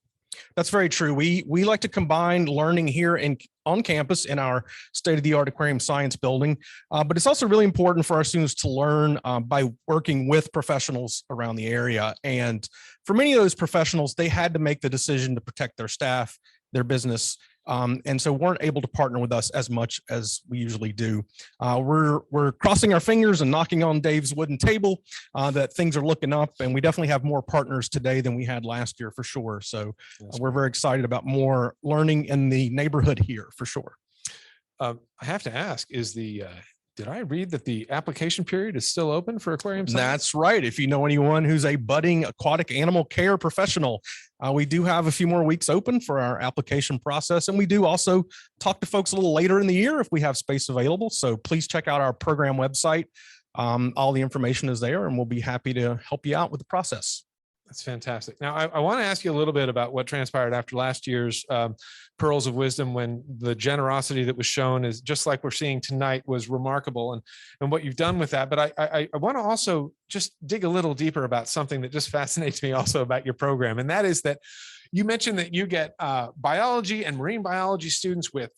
That's very true. We like to combine learning here on campus in our state-of-the-art aquarium science building, but it's also really important for our students to learn by working with professionals around the area. And for many of those professionals, they had to make the decision to protect their staff, their business, and so weren't able to partner with us as much as we usually do. We're crossing our fingers and knocking on Dave's wooden table that things are looking up, and we definitely have more partners today than we had last year for sure. So we're very excited about more learning in the neighborhood here for sure. I have to ask, is the did I read that the application period is still open for aquarium science? That's right. If you know anyone who's a budding aquatic animal care professional, we do have a few more weeks open for our application process. And we do also talk to folks a little later in the year if we have space available. So please check out our program website. All the information is there, and we'll be happy to help you out with the process. That's fantastic. Now, I want to ask you a little bit about what transpired after last year's Pearls of Wisdom, when the generosity that was shown is just like we're seeing tonight was remarkable, and what you've done with that. But I want to also just dig a little deeper about something that just fascinates me also about your program. And that is that you mentioned that you get biology and marine biology students with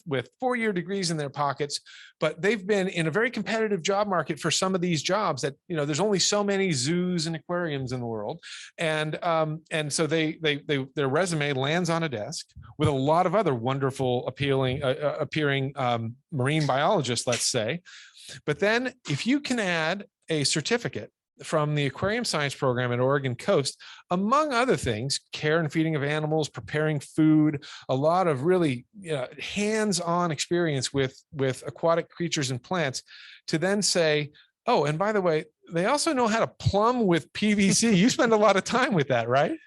4-year degrees in their pockets, but they've been in a very competitive job market for some of these jobs that, you know, there's only so many zoos and aquariums in the world. And so their resume lands on a desk with a lot of other wonderful, appearing marine biologists, let's say. But then if you can add a certificate from the aquarium science program at Oregon Coast, among other things, care and feeding of animals, preparing food, a lot of really hands-on experience with aquatic creatures and plants, to then say, oh, and by the way, they also know how to plumb with PVC. You spend a lot of time with that, right?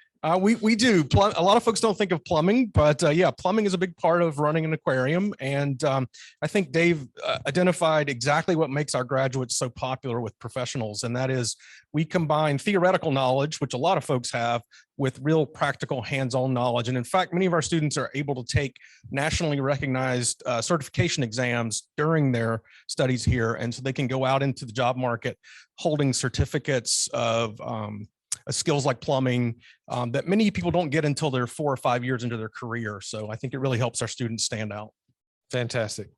We do. A lot of folks don't think of plumbing, but yeah, plumbing is a big part of running an aquarium. And I think Dave identified exactly what makes our graduates so popular with professionals. And that is, we combine theoretical knowledge, which a lot of folks have, with real practical hands-on knowledge. And in fact, many of our students are able to take nationally recognized certification exams during their studies here. And so they can go out into the job market holding certificates of skills like plumbing that many people don't get until they're 4 or 5 years into their career. So I think it really helps our students stand out. Fantastic.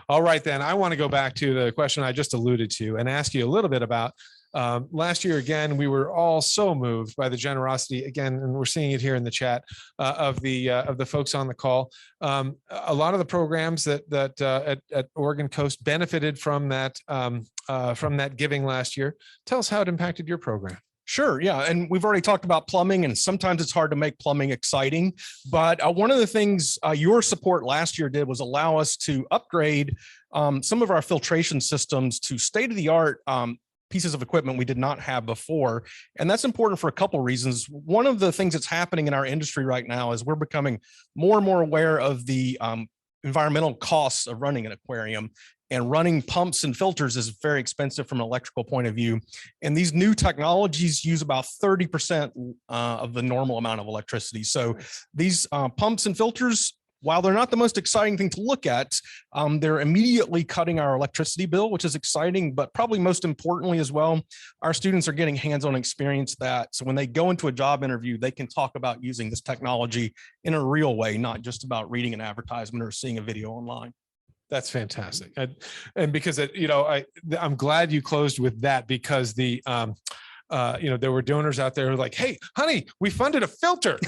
All right, then I want to go back to the question I just alluded to and ask you a little bit about last year. Again, we were all so moved by the generosity, again, and we're seeing it here in the chat, of the folks on the call. A lot of the programs that at Oregon Coast benefited from that giving last year. Tell us how it impacted your program. Sure. Yeah. And we've already talked about plumbing, and sometimes it's hard to make plumbing exciting. But one of the things your support last year did was allow us to upgrade some of our filtration systems to state-of-the-art pieces of equipment we did not have before. And that's important for a couple of reasons. One of the things that's happening in our industry right now is we're becoming more and more aware of the environmental costs of running an aquarium. And running pumps and filters is very expensive from an electrical point of view. And these new technologies use about 30% of the normal amount of electricity. So these pumps and filters, while they're not the most exciting thing to look at, they're immediately cutting our electricity bill, which is exciting, but probably most importantly as well, our students are getting hands-on experience that. So when they go into a job interview, they can talk about using this technology in a real way, not just about reading an advertisement or seeing a video online. That's fantastic. And because I'm glad you closed with that, because there were donors out there who were like, hey, honey, we funded a filter.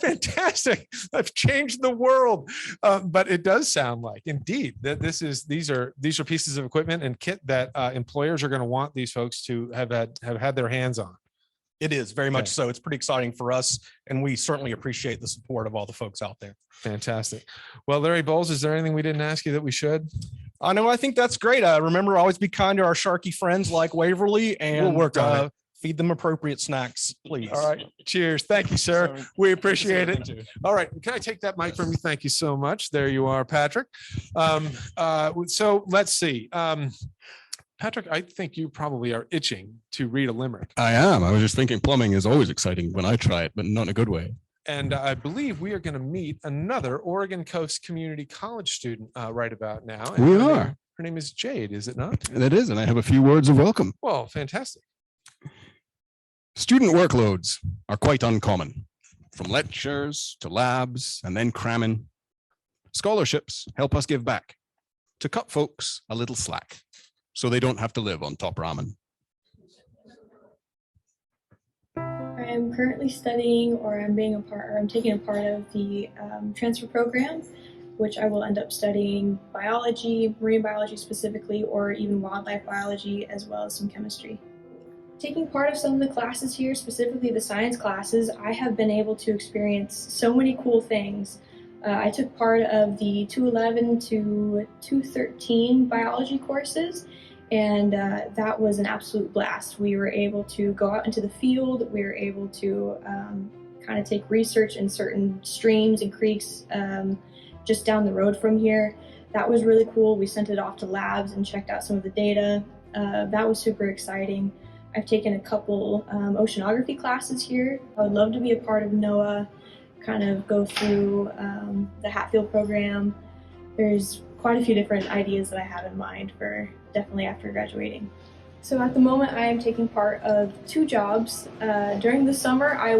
Fantastic. I've changed the world. But it does sound like, indeed, that these are pieces of equipment and kit that employers are going to want these folks to have had their hands on. It is very much so. It's pretty exciting for us, and we certainly appreciate the support of all the folks out there. Fantastic. Well, Larry Bowles, is there anything we didn't ask you that we should? No, I think that's great. Remember, always be kind to our Sharky friends like Waverly, and we'll work on it. Feed them appropriate snacks, please. All right. Cheers. Thank you, sir. We appreciate it. All right. Can I take that mic from you? Thank you so much. There you are, Patrick. So let's see. Patrick, I think you probably are itching to read a limerick. I am. I was just thinking plumbing is always exciting when I try it, but not in a good way. And I believe we are going to meet another Oregon Coast Community College student right about now. And we are. Her name is Jade, is it not? It is, and I have a few words of welcome. Well, fantastic. Student workloads are quite uncommon, from lectures to labs and then cramming. Scholarships help us give back to cut folks a little slack, so they don't have to live on top ramen. I am currently studying, or I'm taking a part of the transfer program, which I will end up studying biology, marine biology specifically, or even wildlife biology, as well as some chemistry. Taking part of some of the classes here, specifically the science classes, I have been able to experience so many cool things. I took part of the 211 to 213 biology courses, and that was an absolute blast. We were able to go out into the field. We were able to kind of take research in certain streams and creeks just down the road from here. That was really cool. We sent it off to labs and checked out some of the data. That was super exciting. I've taken a couple oceanography classes here. I would love to be a part of NOAA, kind of go through the Hatfield program. There's quite a few different ideas that I have in mind for definitely after graduating. So at the moment I am taking part of 2 jobs. During the summer I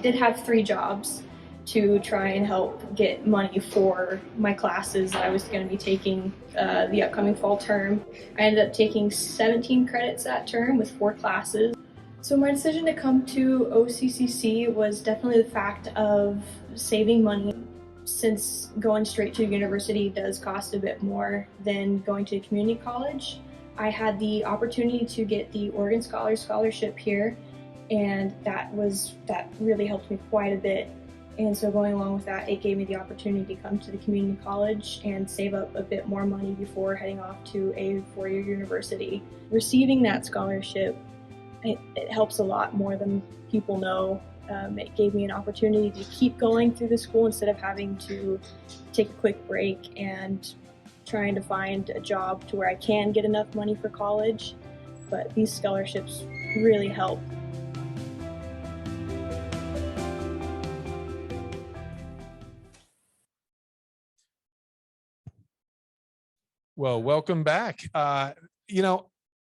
did have 3 jobs to try and help get money for my classes that I was going to be taking the upcoming fall term. I ended up taking 17 credits that term with 4 classes. So my decision to come to OCCC was definitely the fact of saving money, since going straight to university does cost a bit more than going to community college. I had the opportunity to get the Oregon Scholars Scholarship here, and that really helped me quite a bit. And so going along with that, it gave me the opportunity to come to the community college and save up a bit more money before heading off to a 4-year university. Receiving that scholarship, it helps a lot more than people know. It gave me an opportunity to keep going through the school instead of having to take a quick break and trying to find a job to where I can get enough money for college. But these scholarships really help. Well, welcome back.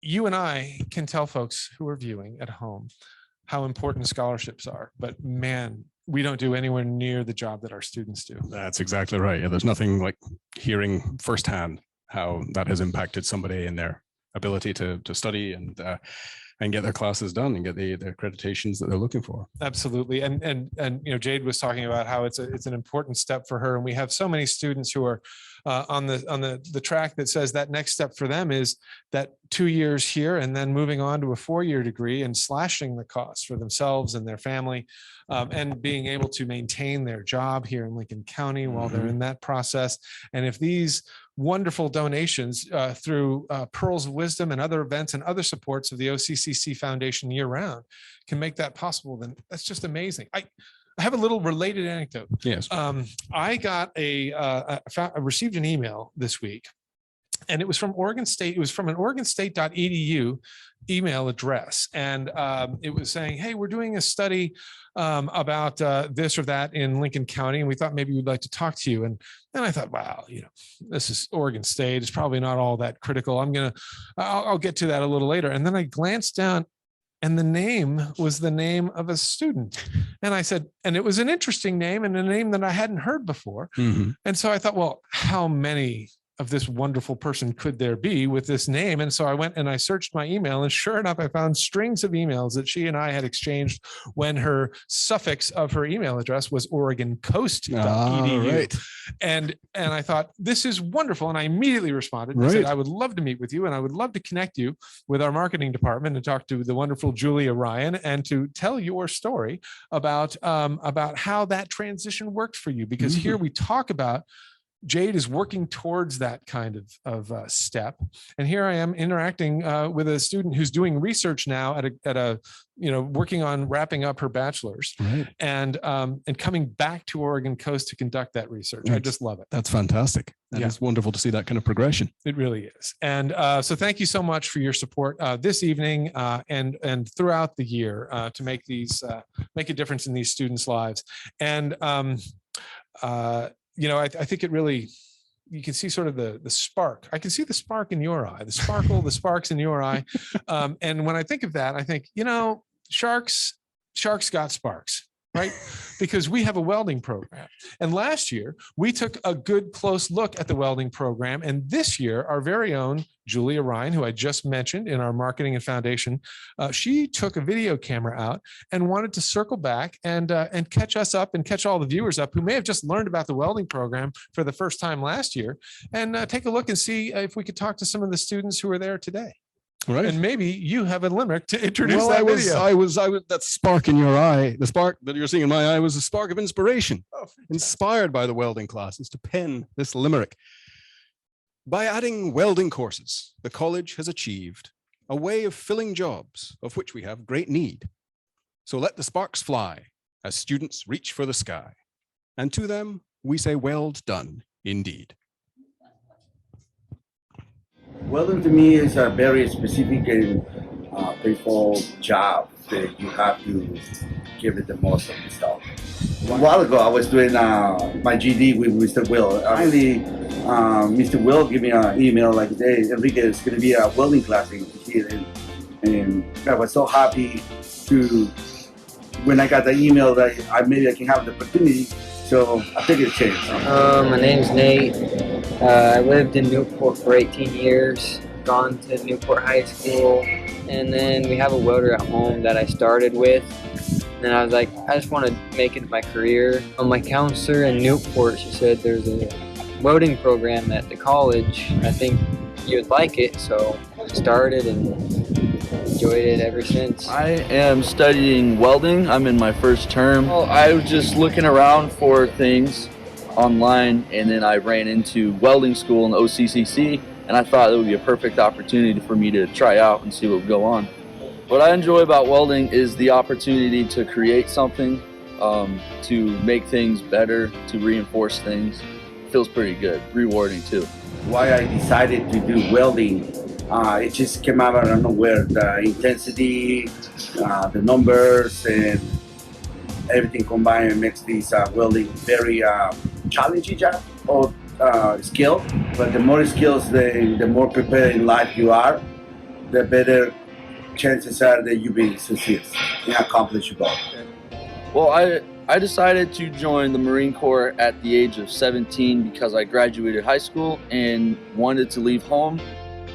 You and I can tell folks who are viewing at home how important scholarships are, but man, we don't do anywhere near the job that our students do. That's exactly right. Yeah, there's nothing like hearing firsthand how that has impacted somebody in their ability to study and get their classes done and get the accreditations that they're looking for. Absolutely. And Jade was talking about how it's an important step for her. And we have so many students who are on the track that says that next step for them is that 2 years here and then moving on to a 4-year degree and slashing the costs for themselves and their family, and being able to maintain their job here in Lincoln County while they're in that process. And if these wonderful donations through Pearls of Wisdom and other events and other supports of the OCCC Foundation year round can make that possible, then that's just amazing. I have a little related anecdote. Yes. I got I received an email this week, and it was from Oregon State. It was from an OregonState.edu email address. And it was saying, hey, we're doing a study about this or that in Lincoln County, and we thought maybe we'd like to talk to you. And I thought, wow, this is Oregon State. It's probably not all that critical. I'll get to that a little later. And then I glanced down, and the name was the name of a student. And I said, and it was an interesting name and a name that I hadn't heard before. And so I thought, well, how many of this wonderful person could there be with this name? And so I went and I searched my email, and sure enough, I found strings of emails that she and I had exchanged when her suffix of her email address was OregonCoast.edu. Right. And I thought, this is wonderful. And I immediately responded and said, I would love to meet with you, and I would love to connect you with our marketing department and talk to the wonderful Julia Ryan and to tell your story about how that transition worked for you. Because here we talk about Jade is working towards that kind of step. And here I am interacting with a student who's doing research now at a working on wrapping up her bachelor's, and coming back to Oregon Coast to conduct that research. I just love it. That's fantastic. It's wonderful to see that kind of progression. It really is. And so thank you so much for your support this evening and throughout the year to make make a difference in these students' lives. And I think it really, you can see sort of the spark. I can see the spark in your eye, the sparkle, the sparks in your eye. And when I think of that, I think, sharks got sparks, right? Because we have a welding program. And last year we took a good close look at the welding program. And this year, our very own Julia Ryan, who I just mentioned in our marketing and foundation, she took a video camera out and wanted to circle back and catch us up and catch all the viewers up who may have just learned about the welding program for the first time last year, and take a look and see if we could talk to some of the students who are there today. Right. And maybe you have a limerick to introduce Well, that I was, video. that spark in your eye, the spark that you're seeing in my eye was a spark of inspiration, Oh, inspired by the welding classes to pen this limerick. By adding welding courses, the college has achieved a way of filling jobs of which we have great need. So let the sparks fly as students reach for the sky. And to them, we say, well done indeed. Welding to me is a very specific and painful job that you have to give it the most of the stuff. A while ago, I was doing my GD with Mr. Will. Finally, Mr. Will gave me an email like, hey, Enrique, it's going to be a welding class here. And I was so happy when I got the email that maybe I can have the opportunity. So I took it a chance. My name's Nate. I lived in Newport for 18 years, gone to Newport High School, and then we have a welder at home that I started with. And I was like, I just want to make it my career. My counselor in Newport, she said there's a welding program at the college. I think you would like it, so I started and enjoyed it ever since. I am studying welding. I'm in my first term. Well, I was just looking around for things online, and then I ran into welding school in the OCCC, and I thought it would be a perfect opportunity for me to try out and see what would go on. What I enjoy about welding is the opportunity to create something, to make things better, to reinforce things. It feels pretty good, rewarding too. Why I decided to do welding, it just came out of nowhere. The intensity, the numbers, and everything combined makes this welding very challenging job or skill. But the more skills, the more prepared in life you are, the better chances are that you will succeed and accomplish your goal. Well, I decided to join the Marine Corps at the age of 17 because I graduated high school and wanted to leave home,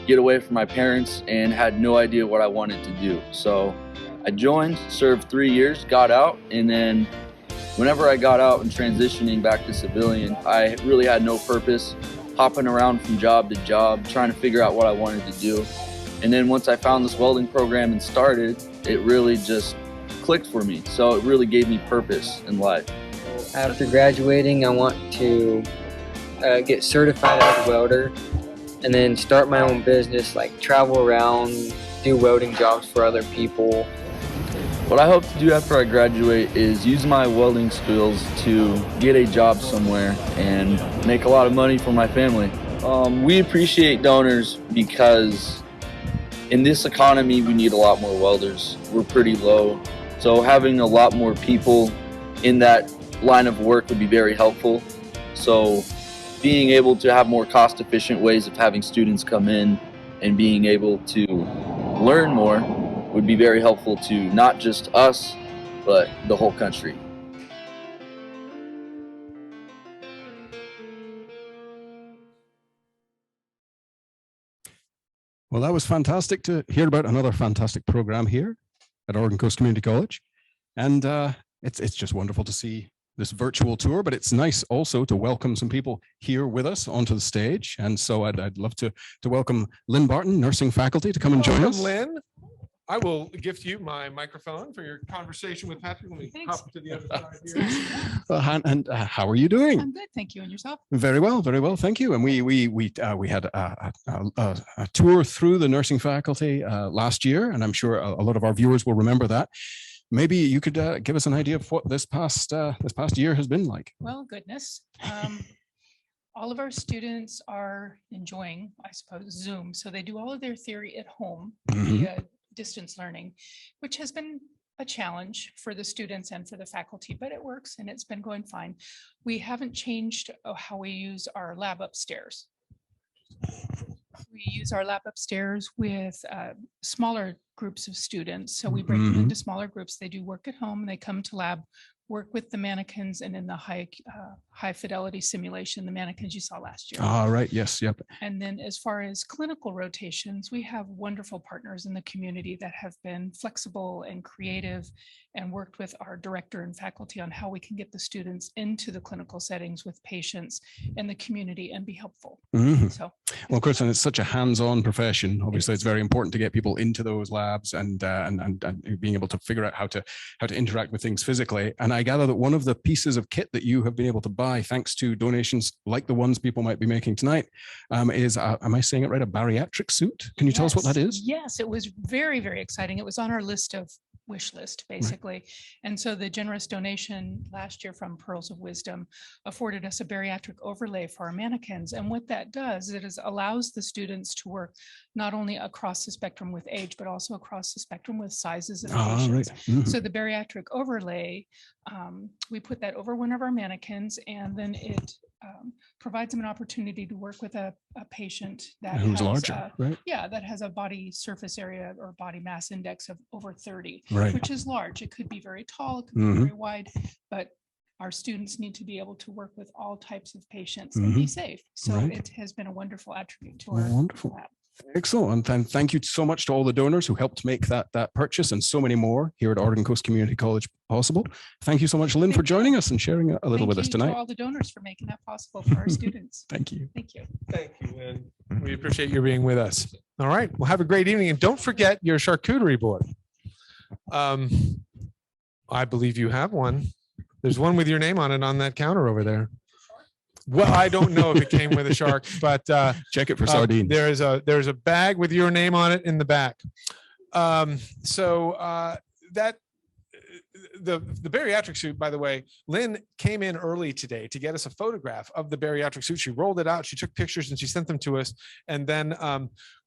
get away from my parents, and had no idea what I wanted to do. So I joined, served 3 years, got out, and then whenever I got out and transitioning back to civilian, I really had no purpose, hopping around from job to job, trying to figure out what I wanted to do. And then once I found this welding program and started, it really just clicked for me. So it really gave me purpose in life. After graduating, I want to get certified as a welder and then start my own business, like travel around, do welding jobs for other people. What I hope to do after I graduate is use my welding skills to get a job somewhere and make a lot of money for my family. We appreciate donors because in this economy, we need a lot more welders. We're pretty low. So having a lot more people in that line of work would be very helpful. So being able to have more cost-efficient ways of having students come in and being able to learn more would be very helpful to not just us, but the whole country. Well, that was fantastic to hear about another fantastic program here at Oregon Coast Community College. And it's just wonderful to see this virtual tour, but it's nice also to welcome some people here with us onto the stage. And so I'd love to welcome Lynn Barton, nursing faculty, to come and join us. Lynn, I will gift you my microphone for your conversation with Patrick. Let me hop to the other side here. And how are you doing? I'm good, thank you. And yourself? Very well, thank you. And we had a tour through the nursing faculty last year, and I'm sure a lot of our viewers will remember that. Maybe you could give us an idea of what this past year has been like. Well, goodness. All of our students are enjoying, I suppose, Zoom. So they do all of their theory at home via distance learning, which has been a challenge for the students and for the faculty, but it works and it's been going fine. We haven't changed how we use our lab upstairs. We use our lab upstairs with smaller groups of students. So we break them into smaller groups. They do work at home. They come to lab work with the mannequins, and in the high fidelity simulation, the mannequins you saw last year. Ah, right. Yes. Yep. And then as far as clinical rotations, we have wonderful partners in the community that have been flexible and creative and worked with our director and faculty on how we can get the students into the clinical settings with patients in the community and be helpful. Mhm. So, Well, of course, and it's such a hands-on profession. Obviously, it's very important to get people into those labs and being able to figure out how to interact with things physically. And I gather that one of the pieces of kit that you have been able to buy, thanks to donations like the ones people might be making tonight, is am I saying it right? A bariatric suit? Can you tell us what that is? Yes, it was very, very exciting. It was on our list of wish list, basically. And so the generous donation last year from Pearls of Wisdom afforded us a bariatric overlay for our mannequins. And what that does, allows the students to work not only across the spectrum with age, but also across the spectrum with sizes of patients. Right. So the bariatric overlay, we put that over one of our mannequins, and then it provides them an opportunity to work with a patient that Who's has, larger, right? Yeah, that has a body surface area or body mass index of over 30, Right. which is large. It could be very tall, it could be Mhm. very wide, but our students need to be able to work with all types of patients and be Mhm. safe. So Right. it has been a wonderful attribute to our Wonderful. lab. Excellent. And thank you so much to all the donors who helped make that purchase and so many more here at Oregon Coast Community College possible. Thank you so much, Lynn, for joining us and sharing a little Thank with us you to tonight. all the donors for making that possible for our students. Thank you. Thank you. Thank you, Lynn. We appreciate you being with us. All right. Well, have a great evening. And don't forget your charcuterie board. I believe you have one. There's one with your name on it on that counter over there. Well, I don't know if it came with a shark, but check it for sardines. There's a bag with your name on it in the back. The bariatric suit, by the way, Lynn came in early today to get us a photograph of the bariatric suit. She rolled it out, she took pictures, and she sent them to us. And then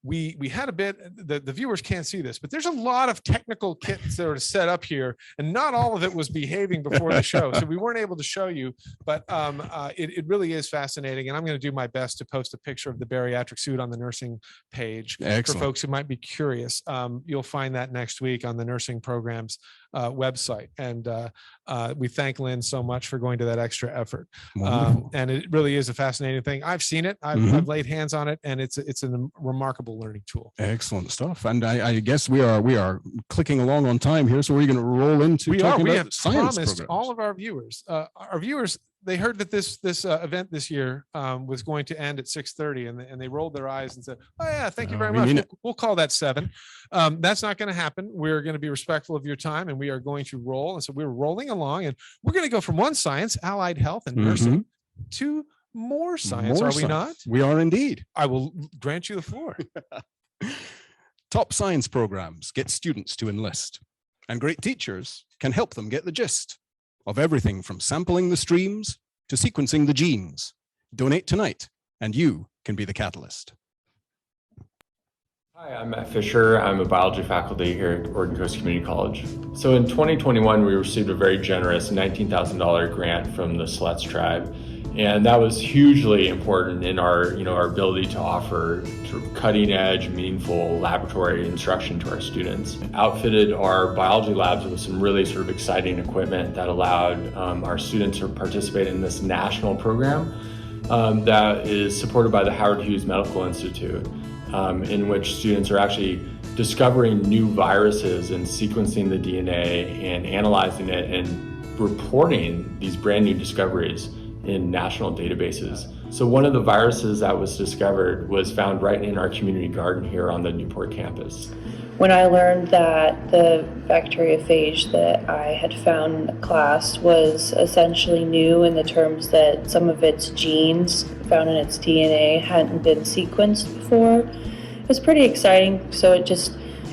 we had a bit, the viewers can't see this, but there's a lot of technical kits that are set up here, and not all of it was behaving before the show. So we weren't able to show you, but it really is fascinating. And I'm going to do my best to post a picture of the bariatric suit on the nursing page. Excellent. For folks who might be curious. You'll find that next week on the nursing programs website. And we thank Lynn so much for going to that extra effort. And it really is a fascinating thing. I've seen it. I've laid hands on it, and it's a remarkable learning tool. Excellent stuff. And I guess we are clicking along on time here. So we're going to roll into talking We about have science promised programs. all of our viewers, they heard that this event this year was going to end at 6:30, and they rolled their eyes and said, "Oh yeah, thank you very we much. mean it." We'll call that 7." That's not going to happen. We're going to be respectful of your time, and we are going to roll. And so we're rolling along, and we're going to go from one science, allied health and nursing, to more science. More Are we science. not? We are indeed. I will grant you the floor. Top science programs get students to enlist, and great teachers can help them get the gist of everything from sampling the streams to sequencing the genes. Donate tonight, and you can be the catalyst. Hi, I'm Matt Fisher. I'm a biology faculty here at Oregon Coast Community College. So in 2021, we received a very generous $19,000 grant from the Sluts Tribe. And that was hugely important in our ability to offer sort of cutting edge, meaningful laboratory instruction to our students. Outfitted our biology labs with some really sort of exciting equipment that allowed our students to participate in this national program that is supported by the Howard Hughes Medical Institute, in which students are actually discovering new viruses and sequencing the DNA and analyzing it and reporting these brand new discoveries in national databases. So one of the viruses that was discovered was found right in our community garden here on the Newport campus. When I learned that the bacteriophage that I had found in the class was essentially new in the terms that some of its genes found in its DNA hadn't been sequenced before, it was pretty exciting. So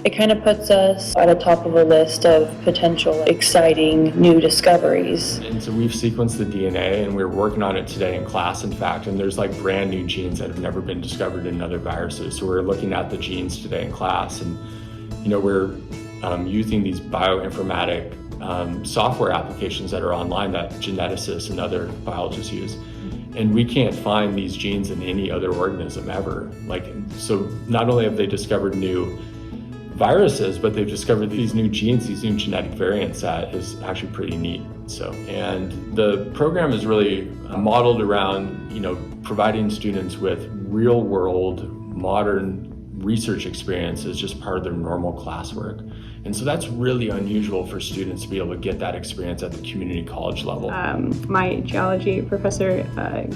it kind of puts us at the top of a list of potential exciting new discoveries. And so we've sequenced the DNA, and we're working on it today in class, in fact, and there's like brand new genes that have never been discovered in other viruses. So we're looking at the genes today in class, and we're using these bioinformatic software applications that are online that geneticists and other biologists use. And we can't find these genes in any other organism ever. So not only have they discovered new viruses, but they've discovered these new genes, these new genetic variants that is actually pretty neat. So, and the program is really modeled around, providing students with real world, modern research experience as just part of their normal classwork. And so that's really unusual for students to be able to get that experience at the community college level. My geology professor,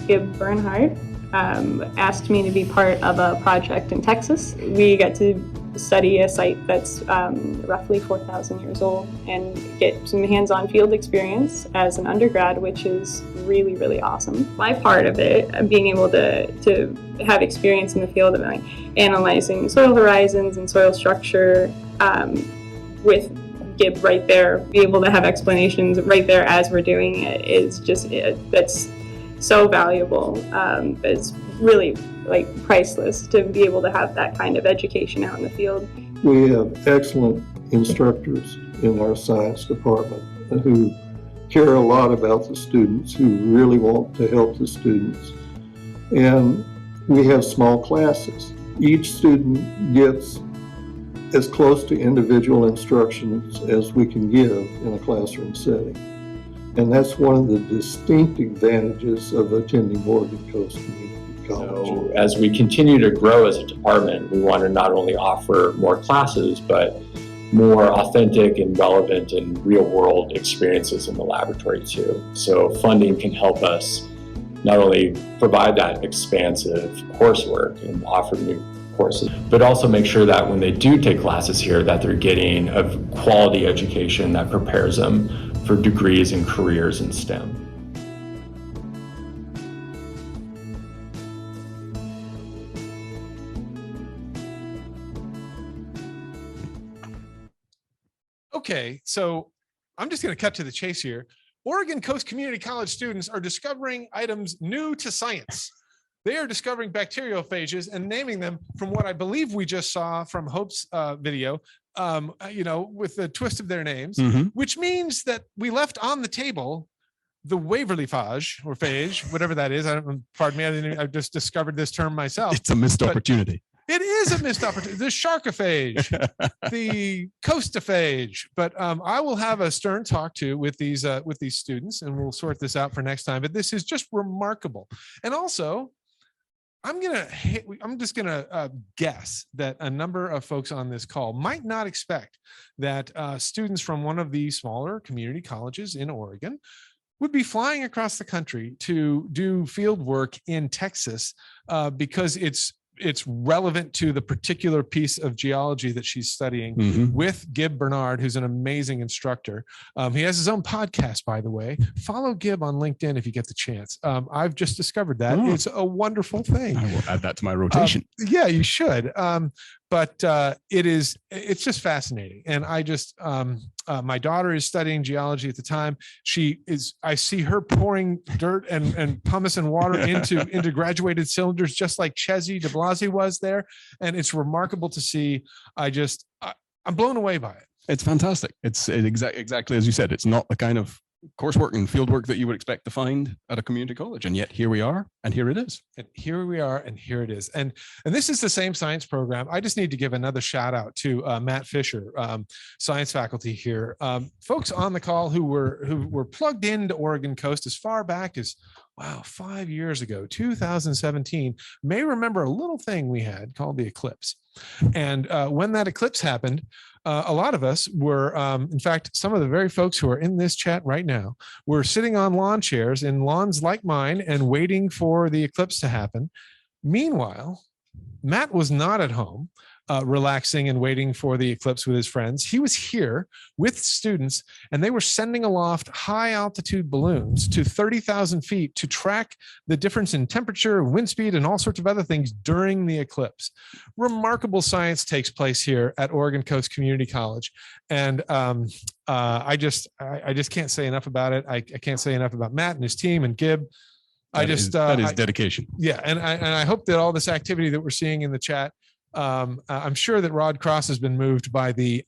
Gib Bernhard, asked me to be part of a project in Texas. We got to study a site that's roughly 4,000 years old and get some hands-on field experience as an undergrad, which is really, really awesome. My part of it, being able to have experience in the field of analyzing soil horizons and soil structure with Gib right there, be able to have explanations right there as we're doing it is just, that's so valuable. It's really priceless to be able to have that kind of education out in the field. We have excellent instructors in our science department who care a lot about the students, who really want to help the students. And we have small classes. Each student gets as close to individual instructions as we can give in a classroom setting. And that's one of the distinct advantages of attending Oregon Coast Community College. So as we continue to grow as a department, we want to not only offer more classes, but more authentic and relevant and real world experiences in the laboratory too. So funding can help us not only provide that expansive coursework and offer new courses, but also make sure that when they do take classes here, that they're getting a quality education that prepares them for degrees and careers in STEM. Okay, so I'm just going to cut to the chase here. Oregon Coast Community College students are discovering items new to science. They are discovering bacteriophages and naming them from what I believe we just saw from Hope's video, with the twist of their names, which means that we left on the table the Waverly phage or phage, whatever that is. Pardon me, I just discovered this term myself. It's a missed opportunity. It is a missed opportunity. The sharkophage, the coastophage. But I will have a stern talk to with these students, and we'll sort this out for next time. But this is just remarkable. And also, I'm just gonna guess that a number of folks on this call might not expect that students from one of these smaller community colleges in Oregon would be flying across the country to do field work in Texas because it's relevant to the particular piece of geology that she's studying with Gib Bernhard, who's an amazing instructor. He has his own podcast, by the way. Follow Gib on LinkedIn if you get the chance. I've just discovered that. It's a wonderful thing. I will add that to my rotation. Yeah, you should. But it's just fascinating. And I just, my daughter is studying geology at the time. I see her pouring dirt and pumice and water into graduated cylinders, just like Chesy de Blasi was there. And it's remarkable to see. I'm blown away by it. It's fantastic. It's exactly as you said. It's not the kind of coursework and fieldwork that you would expect to find at a community college, and yet here we are, and here it is. And here we are, and here it is. And this is the same science program. I just need to give another shout out to Matt Fisher, science faculty here. Folks on the call who were plugged into Oregon Coast as far back as 5 years ago, 2017, may remember a little thing we had called the eclipse. And when that eclipse happened, a lot of us were, in fact, some of the very folks who are in this chat right now were sitting on lawn chairs in lawns like mine and waiting for the eclipse to happen. Meanwhile, Matt was not at home, relaxing and waiting for the eclipse with his friends. He was here with students, and they were sending aloft high altitude balloons to 30,000 feet to track the difference in temperature, wind speed, and all sorts of other things during the eclipse. Remarkable science takes place here at Oregon Coast Community College. And I just can't say enough about it. I can't say enough about Matt and his team and Gib. That is dedication. Yeah. And I hope that all this activity that we're seeing in the chat, I'm sure that Rod Cross has been moved by the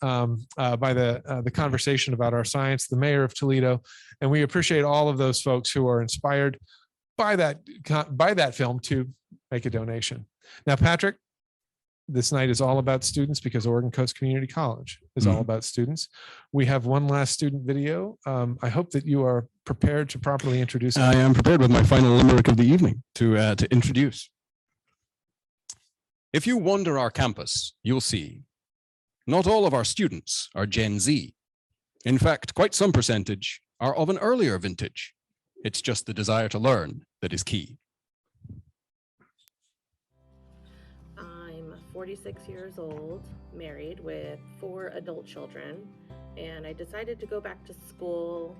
conversation about our science, the mayor of Toledo, and we appreciate all of those folks who are inspired by that film to make a donation. Now, Patrick, This night is all about students because Oregon Coast Community College is all about students. We have one last student video. I hope that you are prepared to properly introduce. I am prepared with my final limerick of the evening to introduce. If you wander our campus, you'll see not all of our students are Gen Z. In fact, quite some percentage are of an earlier vintage. It's just the desire to learn that is key. I'm 46 years old, married with 4 adult children, and I decided to go back to school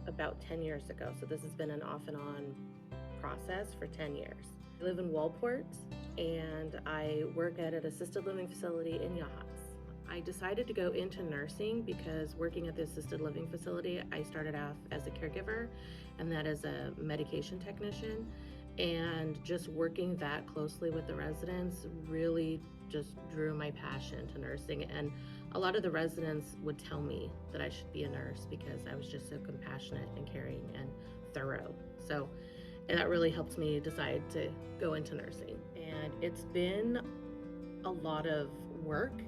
about 10 years ago. So this has been an off and on process for 10 years. I live in Wellport and I work at an assisted living facility in Yachats. I decided to go into nursing because working at the assisted living facility, I started off as a caregiver and that as a medication technician. And just working that closely with the residents really just drew my passion to nursing. And a lot of the residents would tell me that I should be a nurse because I was just so compassionate and caring and thorough. So, and that really helped me decide to go into nursing. And it's been a lot of work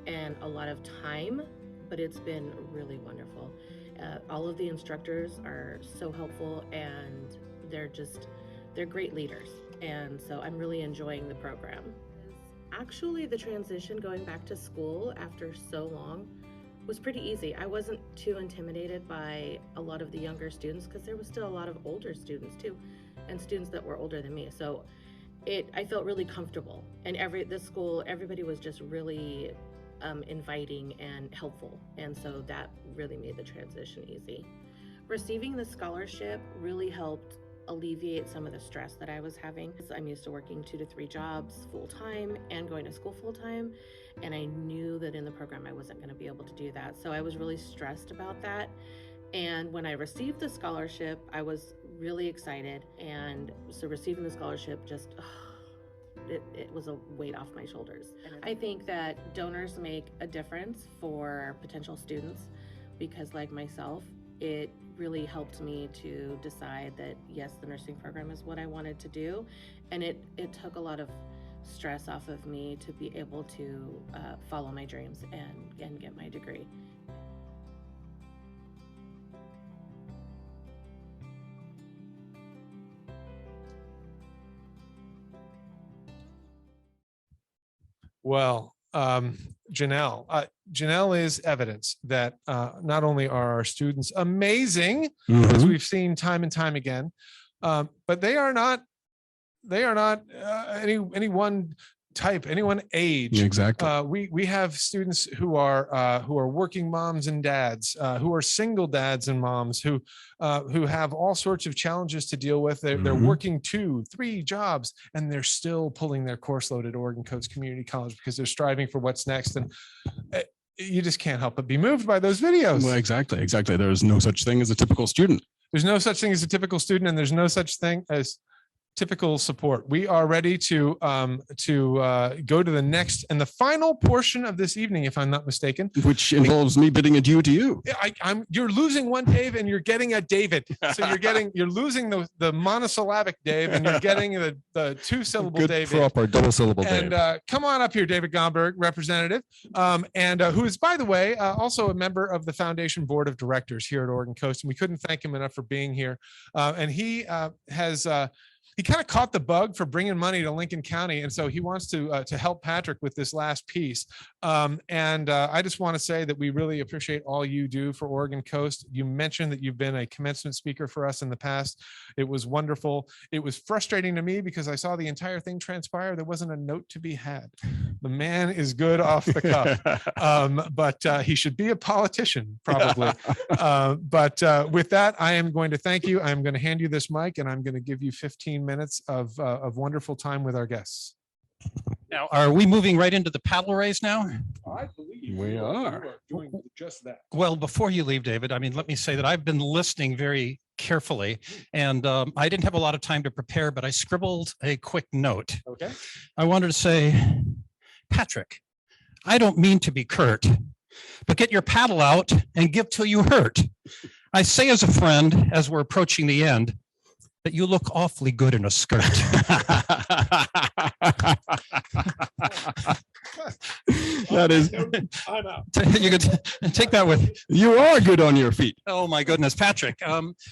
and a lot of time, but it's been really wonderful. All of the instructors are so helpful and they're great leaders. And so I'm really enjoying the program. Actually, the transition going back to school after so long was pretty easy. I wasn't too intimidated by a lot of the younger students because there was still a lot of older students too, and students that were older than me. So I felt really comfortable. And this school, everybody was just really inviting and helpful. And so that really made the transition easy. Receiving the scholarship really helped alleviate some of the stress that I was having. I'm used to working 2 to 3 jobs full-time and going to school full-time, and I knew that in the program I wasn't going to be able to do that. So I was really stressed about that. And when I received the scholarship, I was really excited. And so receiving the scholarship just, it was a weight off my shoulders. I think that donors make a difference for potential students because, like myself, it really helped me to decide that yes, the nursing program is what I wanted to do, and it took a lot of stress off of me to be able to follow my dreams and get my degree. Well, Janelle is evidence that not only are our students amazing, as we've seen time and time again, but they are not any one type, any one age. Exactly. We have students who are working moms and dads, who are single dads and moms, who have all sorts of challenges to deal with. They're working 2, 3 jobs, and they're still pulling their course load at Oregon Coast Community College because they're striving for what's next. And you just can't help but be moved by those videos. Well, exactly. There's no such thing as a typical student. There's no such thing as a typical student, and there's no such thing as typical support. We are ready to go to the next and the final portion of this evening, if I'm not mistaken, which involves me bidding adieu to you. You're losing one Dave and you're getting a David. So you're losing the monosyllabic Dave and you're getting the 2-syllable David. Good proper double-syllable Dave. And come on up here, David Gomberg, representative, and who is, by the way, also a member of the Foundation Board of Directors here at Oregon Coast. And we couldn't thank him enough for being here. And he has he kind of caught the bug for bringing money to Lincoln County. And so he wants to help Patrick with this last piece. And I just want to say that we really appreciate all you do for Oregon Coast. You mentioned that you've been a commencement speaker for us in the past. It was wonderful. It was frustrating to me because I saw the entire thing transpire. There wasn't a note to be had. The man is good off the cuff, but he should be a politician probably. But with that, I am going to thank you. I'm going to hand you this mic and I'm going to give you 15 minutes of wonderful time with our guests. Now, are we moving right into the paddle race now? I believe we are doing just that. Well, before you leave, David, I mean, let me say that I've been listening very carefully, and I didn't have a lot of time to prepare, but I scribbled a quick note. Okay. I wanted to say, Patrick, I don't mean to be curt, but get your paddle out and give till you hurt. I say as a friend, as we're approaching the end, that you look awfully good in a skirt. That is, I'm out. You could take that with. You are good on your feet. Oh my goodness, Patrick.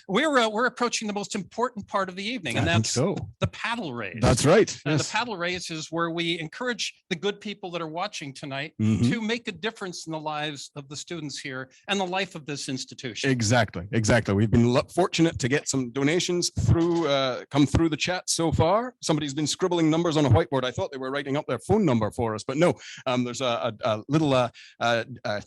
We're approaching the most important part of the evening, and I think that's so. the paddle raise. That's right. And Yes. the paddle raise is where we encourage the good people that are watching tonight Mhm. to make a difference in the lives of the students here and the life of this institution. Exactly. We've been fortunate to get some donations through, come through the chat so far. Somebody's been scribbling numbers on a whiteboard. I thought they were writing up their phone number for us, but no. There's a little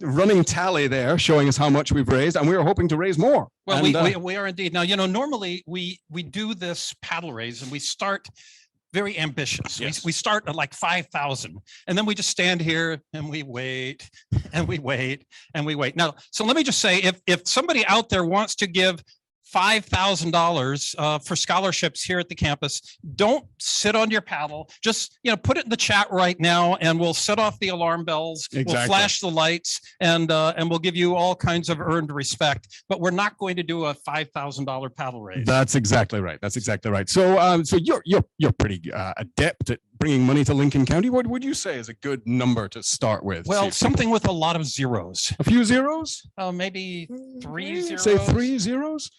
running tally there showing us how much we've raised, and we are hoping to raise more. Well, And, we are indeed. Now, normally we do this paddle raise and we start very ambitious. Yes. We start at like 5,000, and then we just stand here and we wait and we wait and we wait. Now, so let me just say, if somebody out there wants to give $5,000 for scholarships here at the campus, don't sit on your paddle. Just put it in the chat right now, and we'll set off the alarm bells. Exactly. We'll flash the lights, and we'll give you all kinds of earned respect. But we're not going to do a $5,000 paddle raise. That's exactly right. So you're pretty adept at bringing money to Lincoln County. What would you say is a good number to start with? Well, something with a lot of zeros. A few zeros? Maybe 3 zeros. Say 3 zeros.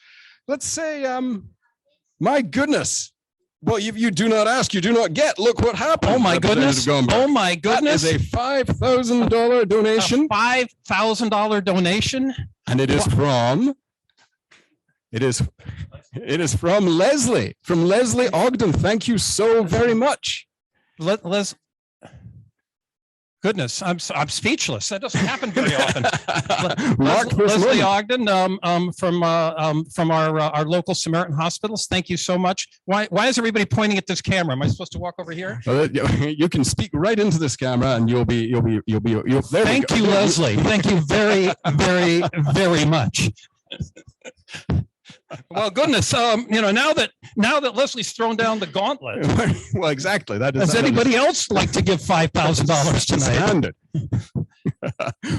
Let's say, my goodness. Well, you do not ask, you do not get. Look what happened. Oh my goodness. Oh my goodness. That is a $5,000 donation. A $5,000 donation. And it is from Leslie, Ogden. Thank you so very much. Goodness, I'm speechless. That doesn't happen very often. Mark Leslie Ogden from our local Samaritan hospitals. Thank you so much. Why is everybody pointing at this camera? Am I supposed to walk over here? You can speak right into this camera, and you'll be. There Thank you, Leslie. Thank you very, very, very much. Well, goodness, now that Leslie's thrown down the gauntlet. Well, exactly. Does anybody else like to give $5,000 tonight?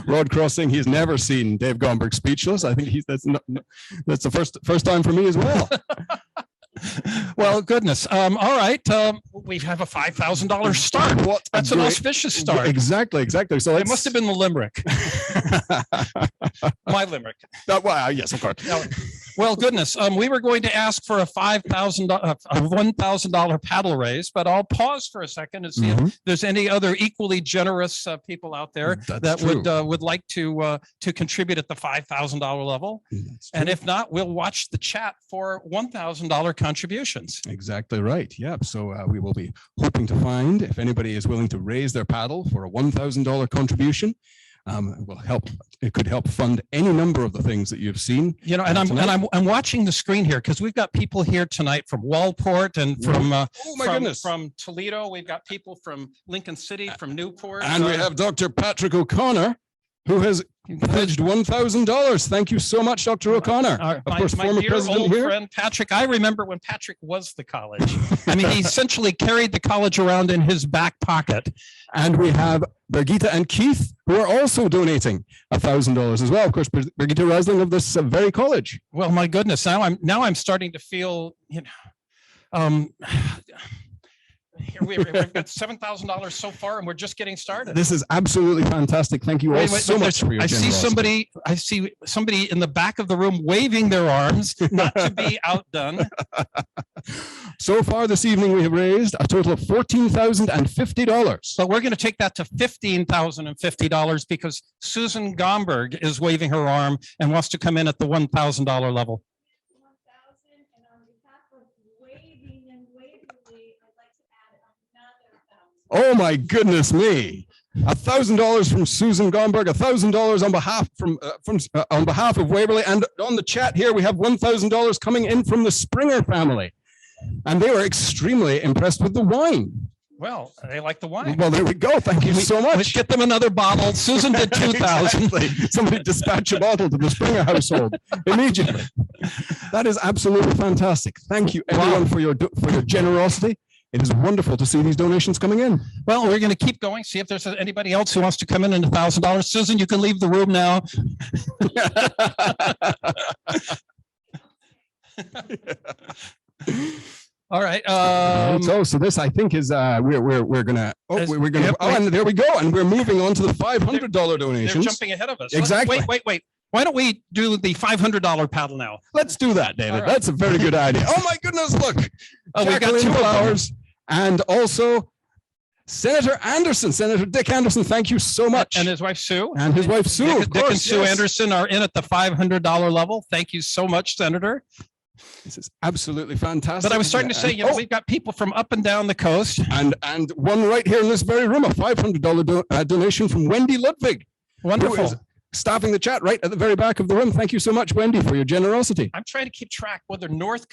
Rod Crossing, he's never seen Dave Gomberg speechless. I think that's the first time for me as well. Well, goodness. All right. We have a $5,000 start. That's an auspicious start. Exactly. So it must have been the limerick. My limerick. Well, yes, of course. Well, goodness. We were going to ask for a $1,000 paddle raise, but I'll pause for a second and see if there's any other equally generous people out there that would like to contribute at the $5,000 level. And if not, we'll watch the chat for $1,000 contributions. Exactly right. Yep. So we will be hoping to find if anybody is willing to raise their paddle for a $1,000 contribution. It will help. It could help fund any number of the things that you've seen. And I'm watching the screen here because we've got people here tonight from Walport and from Toledo. We've got people from Lincoln City, from Newport, and we have Dr. Patrick O'Connor, who has pledged $1,000. Thank you so much, Dr. O'Connor. Of course, my former dear president old here. friend Patrick. I remember when Patrick was the college. I mean, he essentially carried the college around in his back pocket. And we have Birgitta and Keith, who are also donating $1,000 as well. Of course, Birgitta Resling of this very college. Well, my goodness, now I'm starting to feel, here we've got $7,000 so far, and we're just getting started. This is absolutely fantastic. Thank you all so much for your generosity. I see somebody in the back of the room waving their arms, not to be outdone. So far this evening, we have raised a total of $14,050. But we're going to take that to $15,050 because Susan Gomberg is waving her arm and wants to come in at the $1,000 level. Oh my goodness me! $1,000 from Susan Gomberg, $1,000 on behalf of Waverly, and on the chat here we have $1,000 coming in from the Springer family, and they were extremely impressed with the wine. Well, they like the wine. Well, there we go. Thank you so much. Let's get them another bottle. Susan did 2,000. Exactly. Somebody dispatch a bottle to the Springer household immediately. That is absolutely fantastic. Thank you, everyone, for your generosity. It is wonderful to see these donations coming in. Well, we're going to keep going, see if there's anybody else who wants to come in at $1,000. Susan, you can leave the room now. All right. So this I think is we're gonna and there we go, and we're moving on to the $500 donations. They're jumping ahead of us. Exactly. Wait. Why don't we do the $500 paddle now? Let's do that, David. Right. That's a very good idea. Oh my goodness! Look, we got 2 flowers, and also Senator Anderson, Senator Dick Anderson. Thank you so much. And his wife Sue. And his wife Sue. Dick and Sue Anderson are in at the $500 level. Thank you so much, Senator. This is absolutely fantastic. But I was starting to say, we've got people from up and down the coast, and one right here in this very room, a $500 donation from Wendy Ludwig. Wonderful. Staffing the chat right at the very back of the room. Thank you so much, Wendy, for your generosity. I'm trying to keep track whether North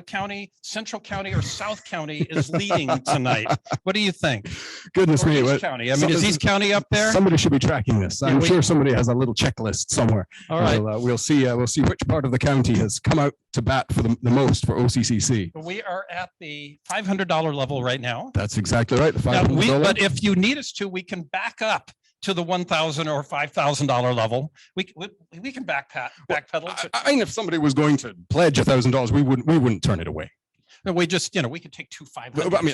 County, Central County, or South County is leading tonight. What do you think? Goodness me. East County. I mean, is East County up there? Somebody should be tracking this. I'm sure somebody has a little checklist somewhere. All right. We'll see which part of the county has come out to bat for the most for OCCC. We are at the $500 level right now. That's exactly right. The $500. But if you need us to, we can back up to the $1,000 or $5,000 level. We can backpedal. I mean, if somebody was going to pledge $1,000, we wouldn't turn it away. No, we just we could take 2 $500. I mean,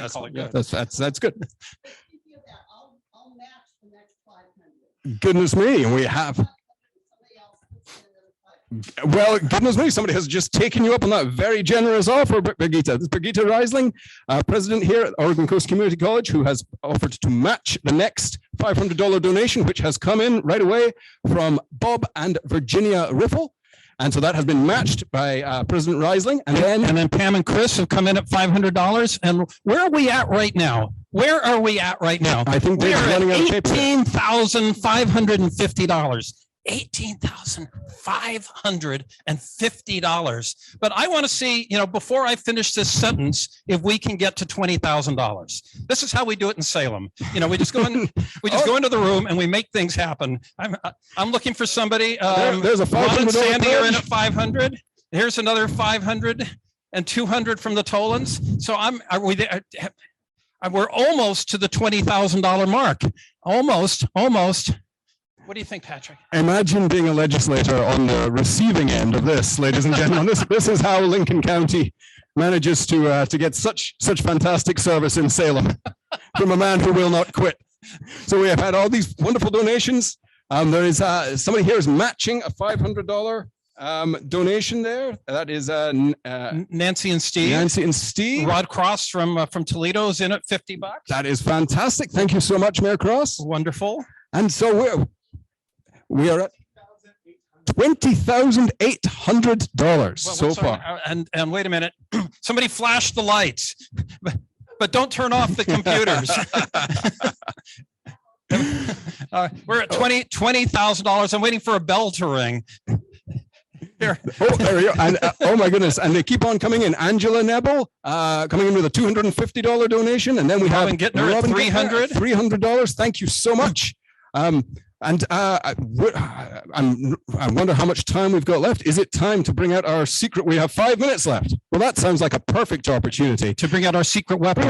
that's good. Goodness me, and we have. Well, goodness me, somebody has just taken you up on that very generous offer, Brigitte. This is Brigitte Reisling, president here at Oregon Coast Community College, who has offered to match the next $500 donation, which has come in right away from Bob and Virginia Riffle. And so that has been matched by President Reisling. And then Pam and Chris have come in at $500. And where are we at right now? I think they're running out of paper. $18,550. $18,550. But I want to see, before I finish this sentence, if we can get to $20,000. This is how we do it in Salem. We just go in, go into the room and we make things happen. I'm looking for somebody. There's a $500 Ron and Sandy are in pledge. at 500. Here's another 500 and 200 from the Tolans. So we're almost to the $20,000 mark. Almost. What do you think, Patrick? Imagine being a legislator on the receiving end of this, ladies and gentlemen. This is how Lincoln County manages to get such fantastic service in Salem from a man who will not quit. So we have had all these wonderful donations. There is somebody here is matching a $500 donation there. That is Nancy and Steve. Rod Cross from Toledo is in at $50. That is fantastic. Thank you so much, Mayor Cross. Wonderful. And so we are at $20,800 so far. And wait a minute, somebody flash the lights, but don't turn off the computers. We're at $20,000. I'm waiting for a bell to ring. Here. Oh, there we go. And, oh my goodness. And they keep on coming in. Angela Nebel coming in with a $250 donation. And then we have Robin Gittner at $300. $300. Thank you so much. I wonder how much time we've got left. Is it time to bring out our secret? We have 5 minutes left. Well, that sounds like a perfect opportunity to bring out our secret weapon.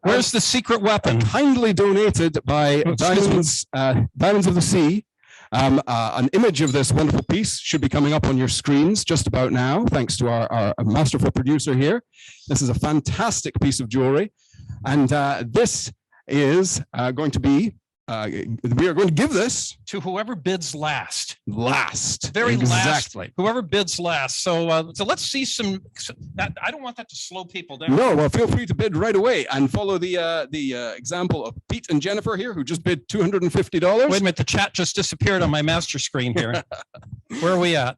Where's the secret weapon? Kindly donated by Diamonds of the Sea. An image of this wonderful piece should be coming up on your screens just about now, thanks to our masterful producer here. This is a fantastic piece of jewelry. And this is going to be we are going to give this to whoever bids last. Very exactly. Whoever bids last. So let's see some. I don't want that to slow people down. No, well, feel free to bid right away and follow the example of Pete and Jennifer here, who just bid $250. Wait a minute, the chat just disappeared on my master screen here. Where are we at?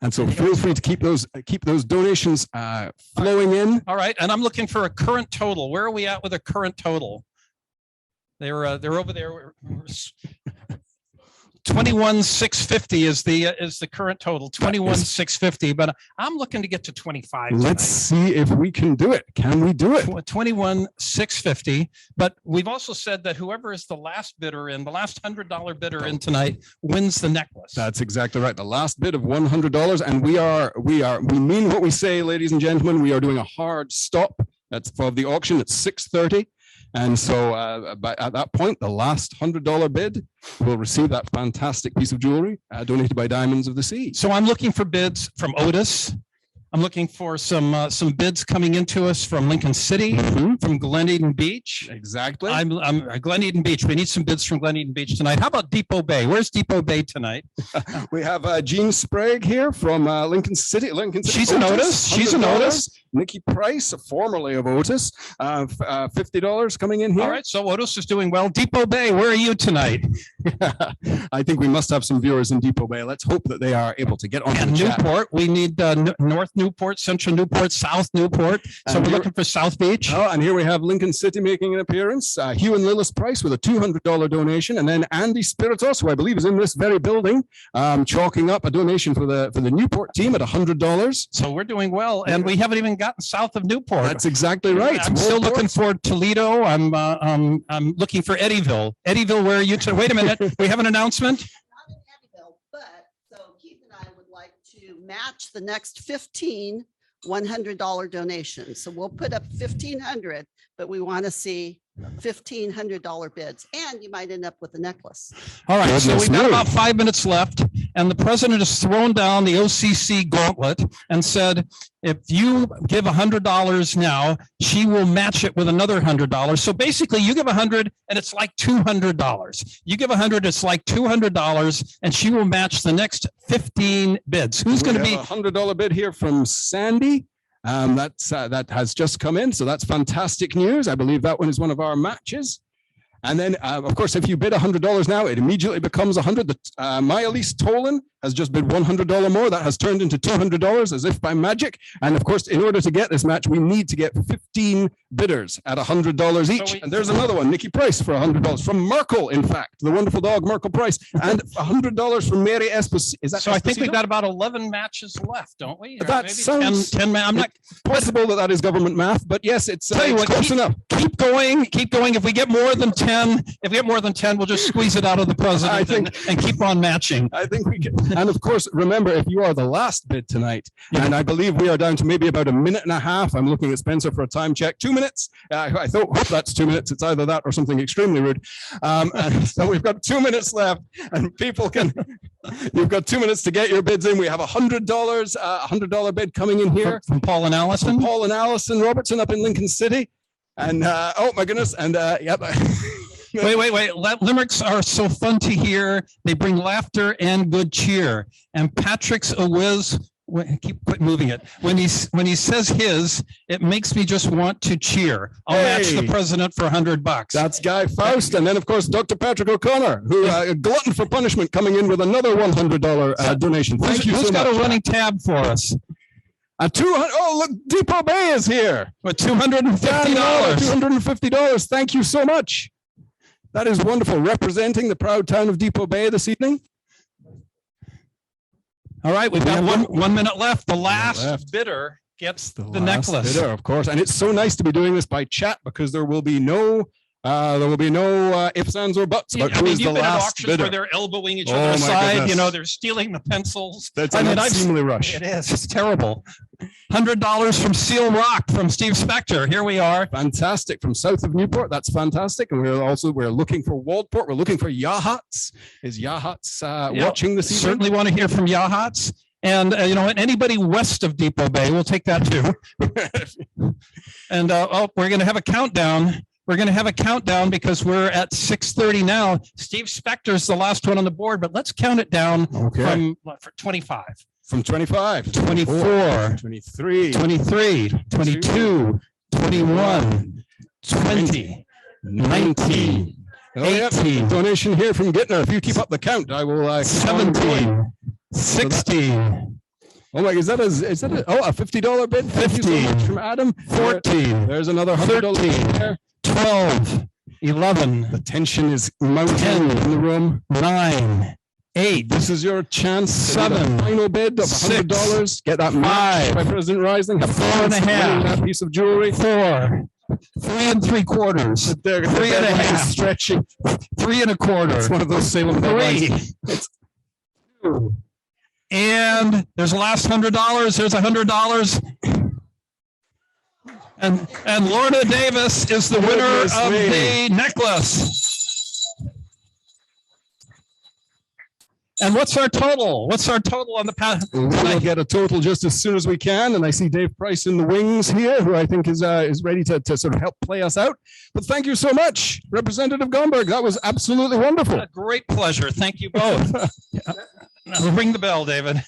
And so feel free to keep those donations flowing in. All right, and I'm looking for a current total. Where are we at with a current total? They're over there. 21,650 is the current total. 21,650, but I'm looking to get to 25. Let's see if we can do it. Can we do it? 21,650. But we've also said that whoever is the last bidder in, the last $100 bidder in tonight, wins the necklace. That's exactly right. The last bid of $100, and we mean what we say, ladies and gentlemen. We are doing a hard stop. That's for the auction at 6:30. And so at that point, the last $100 bid will receive that fantastic piece of jewelry donated by Diamonds of the Sea. So I'm looking for bids from Otis, I'm looking for some bids coming into us from Lincoln City, from Glen Eden Beach. Exactly. I'm Glen Eden Beach. We need some bids from Glen Eden Beach tonight. How about Depot Bay? Where's Depot Bay tonight? We have Jean Sprague here from Lincoln City. She's an Otis. She's an Otis. Nikki Price, formerly of Otis, $50 coming in here. All right, so Otis is doing well. Depot Bay, where are you tonight? I think we must have some viewers in Depot Bay. Let's hope that they are able to get on And the chat. Newport, we need North Newport, Central Newport, South Newport. So And we're here- looking for South Beach. Oh, and here we have Lincoln City making an appearance. Hugh and Lillis Price with a $200 donation, and then Andy Spiritos, who I believe is in this very building, chalking up a donation for the Newport team at $100. So we're doing well, and we haven't even gotten south of Newport. That's exactly right. I'm still looking for Toledo. I'm looking for Eddyville. Eddyville, where are you? Wait a minute. We have an announcement. So Keith and I would like to match the next 15 $100 donations. So we'll put up 1,500, but we want to see $1,500 bids, and you might end up with a necklace. All right, so Goodness we've got me. about 5 minutes left, and the president has thrown down the OCC gauntlet and said, if you give $100 now, she will match it with another $100. So basically, you give 100, and it's like $200. You give 100, it's like $200, and she will match the next 15 bids. Who's going to be a $100 bid here from Sandy? That has just come in, so that's fantastic news. I believe that one is one of our matches. And then, of course, if you bid $100 now, it immediately becomes 100. Maya-Lise Tolan has just bid $100 more. That has turned into $200 as if by magic. And of course, in order to get this match, we need to get 15 bidders at $100 each. And there's another one, Nikki Price for $100 from Merkel, in fact, the wonderful dog Merkel Price, and $100 from Mary Esposito. Is that So I think Esposito? we've got about 11 matches left, don't we? Or That maybe sounds 10 I'm not possible that is government math, but yes, it's Tell you what, close enough. Keep going. If we get more than 10, we'll just squeeze it out of the president and keep on matching. I think we can. And of course, remember, if you are the last bid tonight, and I believe we are down to maybe about a minute and a half. I'm looking at Spencer for a time check. 2 minutes. I hope that's 2 minutes. It's either that or something extremely rude. And so we've got 2 minutes left, and you've got 2 minutes to get your bids in. We have $100 bid coming in here from Paul and Allison. From Paul and Allison Robertson up in Lincoln City. And oh my goodness. And yep. Wait. Limericks are so fun to hear. They bring laughter and good cheer. And Patrick's a whiz. Quit moving it. When he says his, it makes me just want to cheer. I'll match the president for $100. That's Guy Faust. And then, of course, Dr. Patrick O'Connor, who a glutton for punishment, coming in with another $100 donation. Thank you so much. Who's got a running tab for us? Oh, look, Depot Bay is here. With $250. $250. Thank you so much. That is wonderful. Representing the proud town of Depot Bay this evening. All right, we've got 1 minute left. The last bidder gets the necklace. Bidder, of course. And it's so nice to be doing this by chat, because there will be no ifs, ands, or buts. But who is the you've been at last auctions bidder? where they're elbowing each Oh, other my aside. goodness. They're stealing the pencils. That's an unseemly rush. It is. It's terrible. $100 from Seal Rock from Steve Spector. Here we are. Fantastic. From south of Newport. That's fantastic. And we're looking for Waldport. We're looking for Yahats. Is Yahats watching this evening? Certainly want to hear from Yahats. And anybody west of Depot Bay, we'll take that too. And we're going to have a countdown. We're going to have a countdown because we're at 6:30 now. Steve Spector's the last one on the board, but let's count it down from 25. From 25. 24. 23. 23. 22. 21. 20. 19. 18. Donation here from Gittner. If you keep up the count, I will. 17. 16. Oh my! Is that a $50 bid? 15 so much from Adam. 14. There's another $100 there. 12. 11. The tension is mounting in the room. 9. 8. This is your chance. 7. Final bid of $100. Get that match by President Rising. Have 4.5. that piece of jewelry. 4. 3 3/4. 3.5. Stretching. 3 1/4. It's one of those Salem 3. 2. And there's the last $100. There's $100. And Lorna Davis is the winner of the necklace. And what's our total? What's our total on the path? We'll get a total just as soon as we can. And I see Dave Price in the wings here, who I think is ready to sort of help play us out. But thank you so much, Representative Gomberg. That was absolutely wonderful. A great pleasure. Thank you both. Now, ring the bell, David.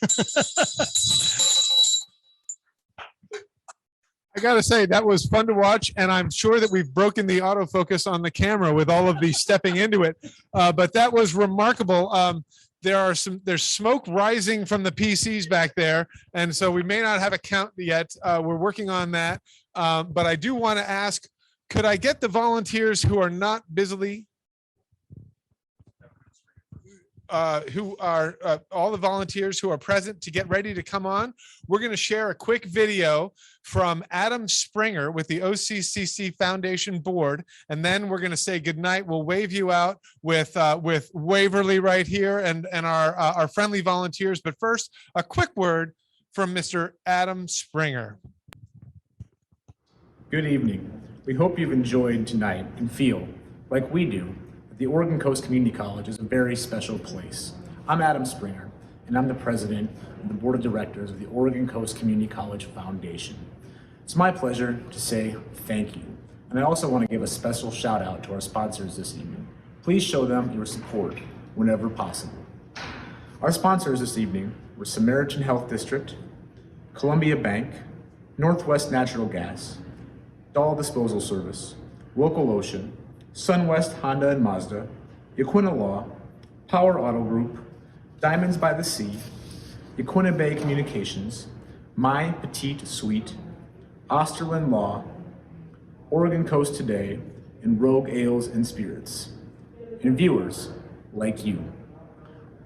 I got to say, that was fun to watch, and I'm sure that we've broken the autofocus on the camera with all of these stepping into it, but that was remarkable. There's smoke rising from the PCs back there, and so we may not have a count yet. We're working on that, but I do want to ask, could I get the volunteers who are not busily who are all the volunteers who are present to get ready to come on? We're going to share a quick video from Adam Springer with the OCCC Foundation Board, and then we're going to say goodnight. We'll wave you out with Waverly right here and our friendly volunteers. But first, a quick word from Mr. Adam Springer. Good evening. We hope you've enjoyed tonight and feel, like we do, the Oregon Coast Community College is a very special place. I'm Adam Springer, and I'm the president of the board of directors of the Oregon Coast Community College Foundation. It's my pleasure to say thank you, and I also want to give a special shout out to our sponsors this evening. Please show them your support whenever possible. Our sponsors this evening were Samaritan Health District, Columbia Bank, Northwest Natural Gas, Dahl Disposal Service, Local Ocean, SunWest Honda and Mazda, Yaquina Law, Power Auto Group, Diamonds by the Sea, Yaquina Bay Communications, My Petite Suite, Osterlin Law, Oregon Coast Today, and Rogue Ales and Spirits, and viewers like you.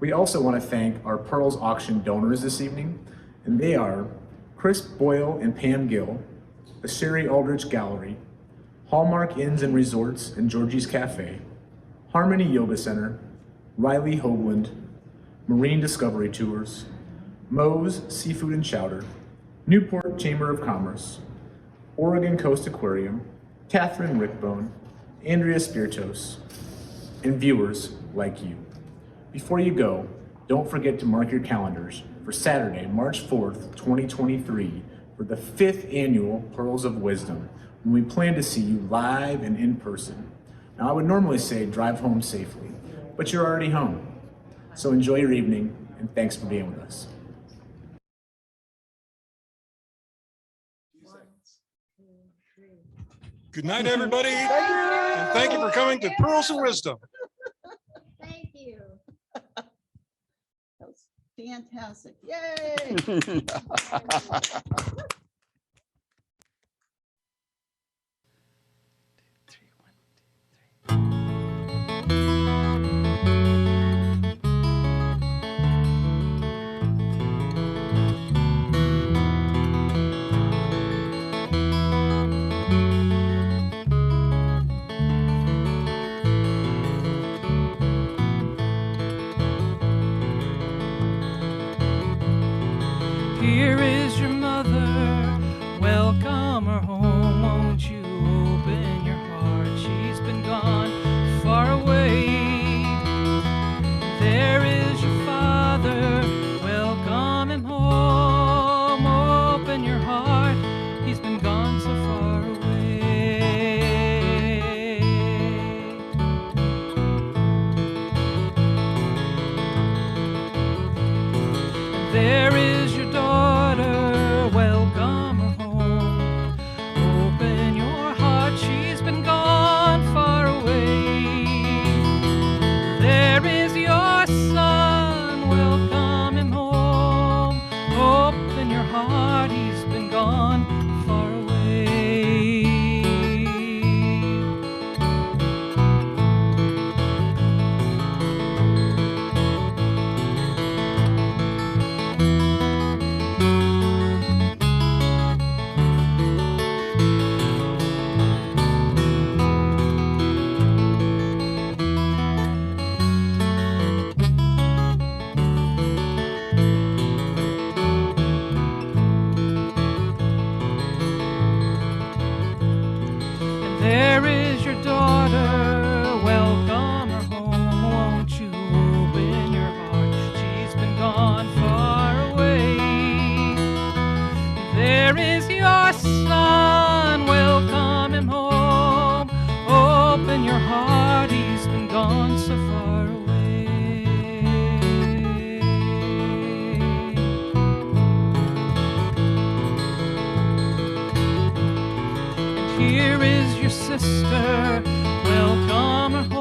We also want to thank our Pearls Auction donors this evening, and they are Chris Boyle and Pam Gill, the Sherry Aldrich Gallery, Hallmark Inns and Resorts and Georgie's Cafe, Harmony Yoga Center, Riley Hoagland, Marine Discovery Tours, Moe's Seafood and Chowder, Newport Chamber of Commerce, Oregon Coast Aquarium, Catherine Rickbone, Andrea Speartos, and viewers like you. Before you go, don't forget to mark your calendars for Saturday, March 4th, 2023, for the 5th annual Pearls of Wisdom, when we plan to see you live and in person. Now, I would normally say drive home safely, but you're already home. So enjoy your evening, and thanks for being with us. Good night, everybody. And thank you for coming to Pearls of Wisdom. Thank you. That was fantastic. Yay! Here is your mother, welcome her home. Won't you open your heart? She's been gone far away. There is your father, welcome him home. Open your heart, he's been gone so far away. There is your daughter, welcome her home. Open your heart, she's been gone far away. There is your son, welcome him home. Open your heart, he's been gone far away. There is your daughter, welcome her home. Won't you open your heart? open your heart, he's been gone so far away. And here is your sister, welcome her home.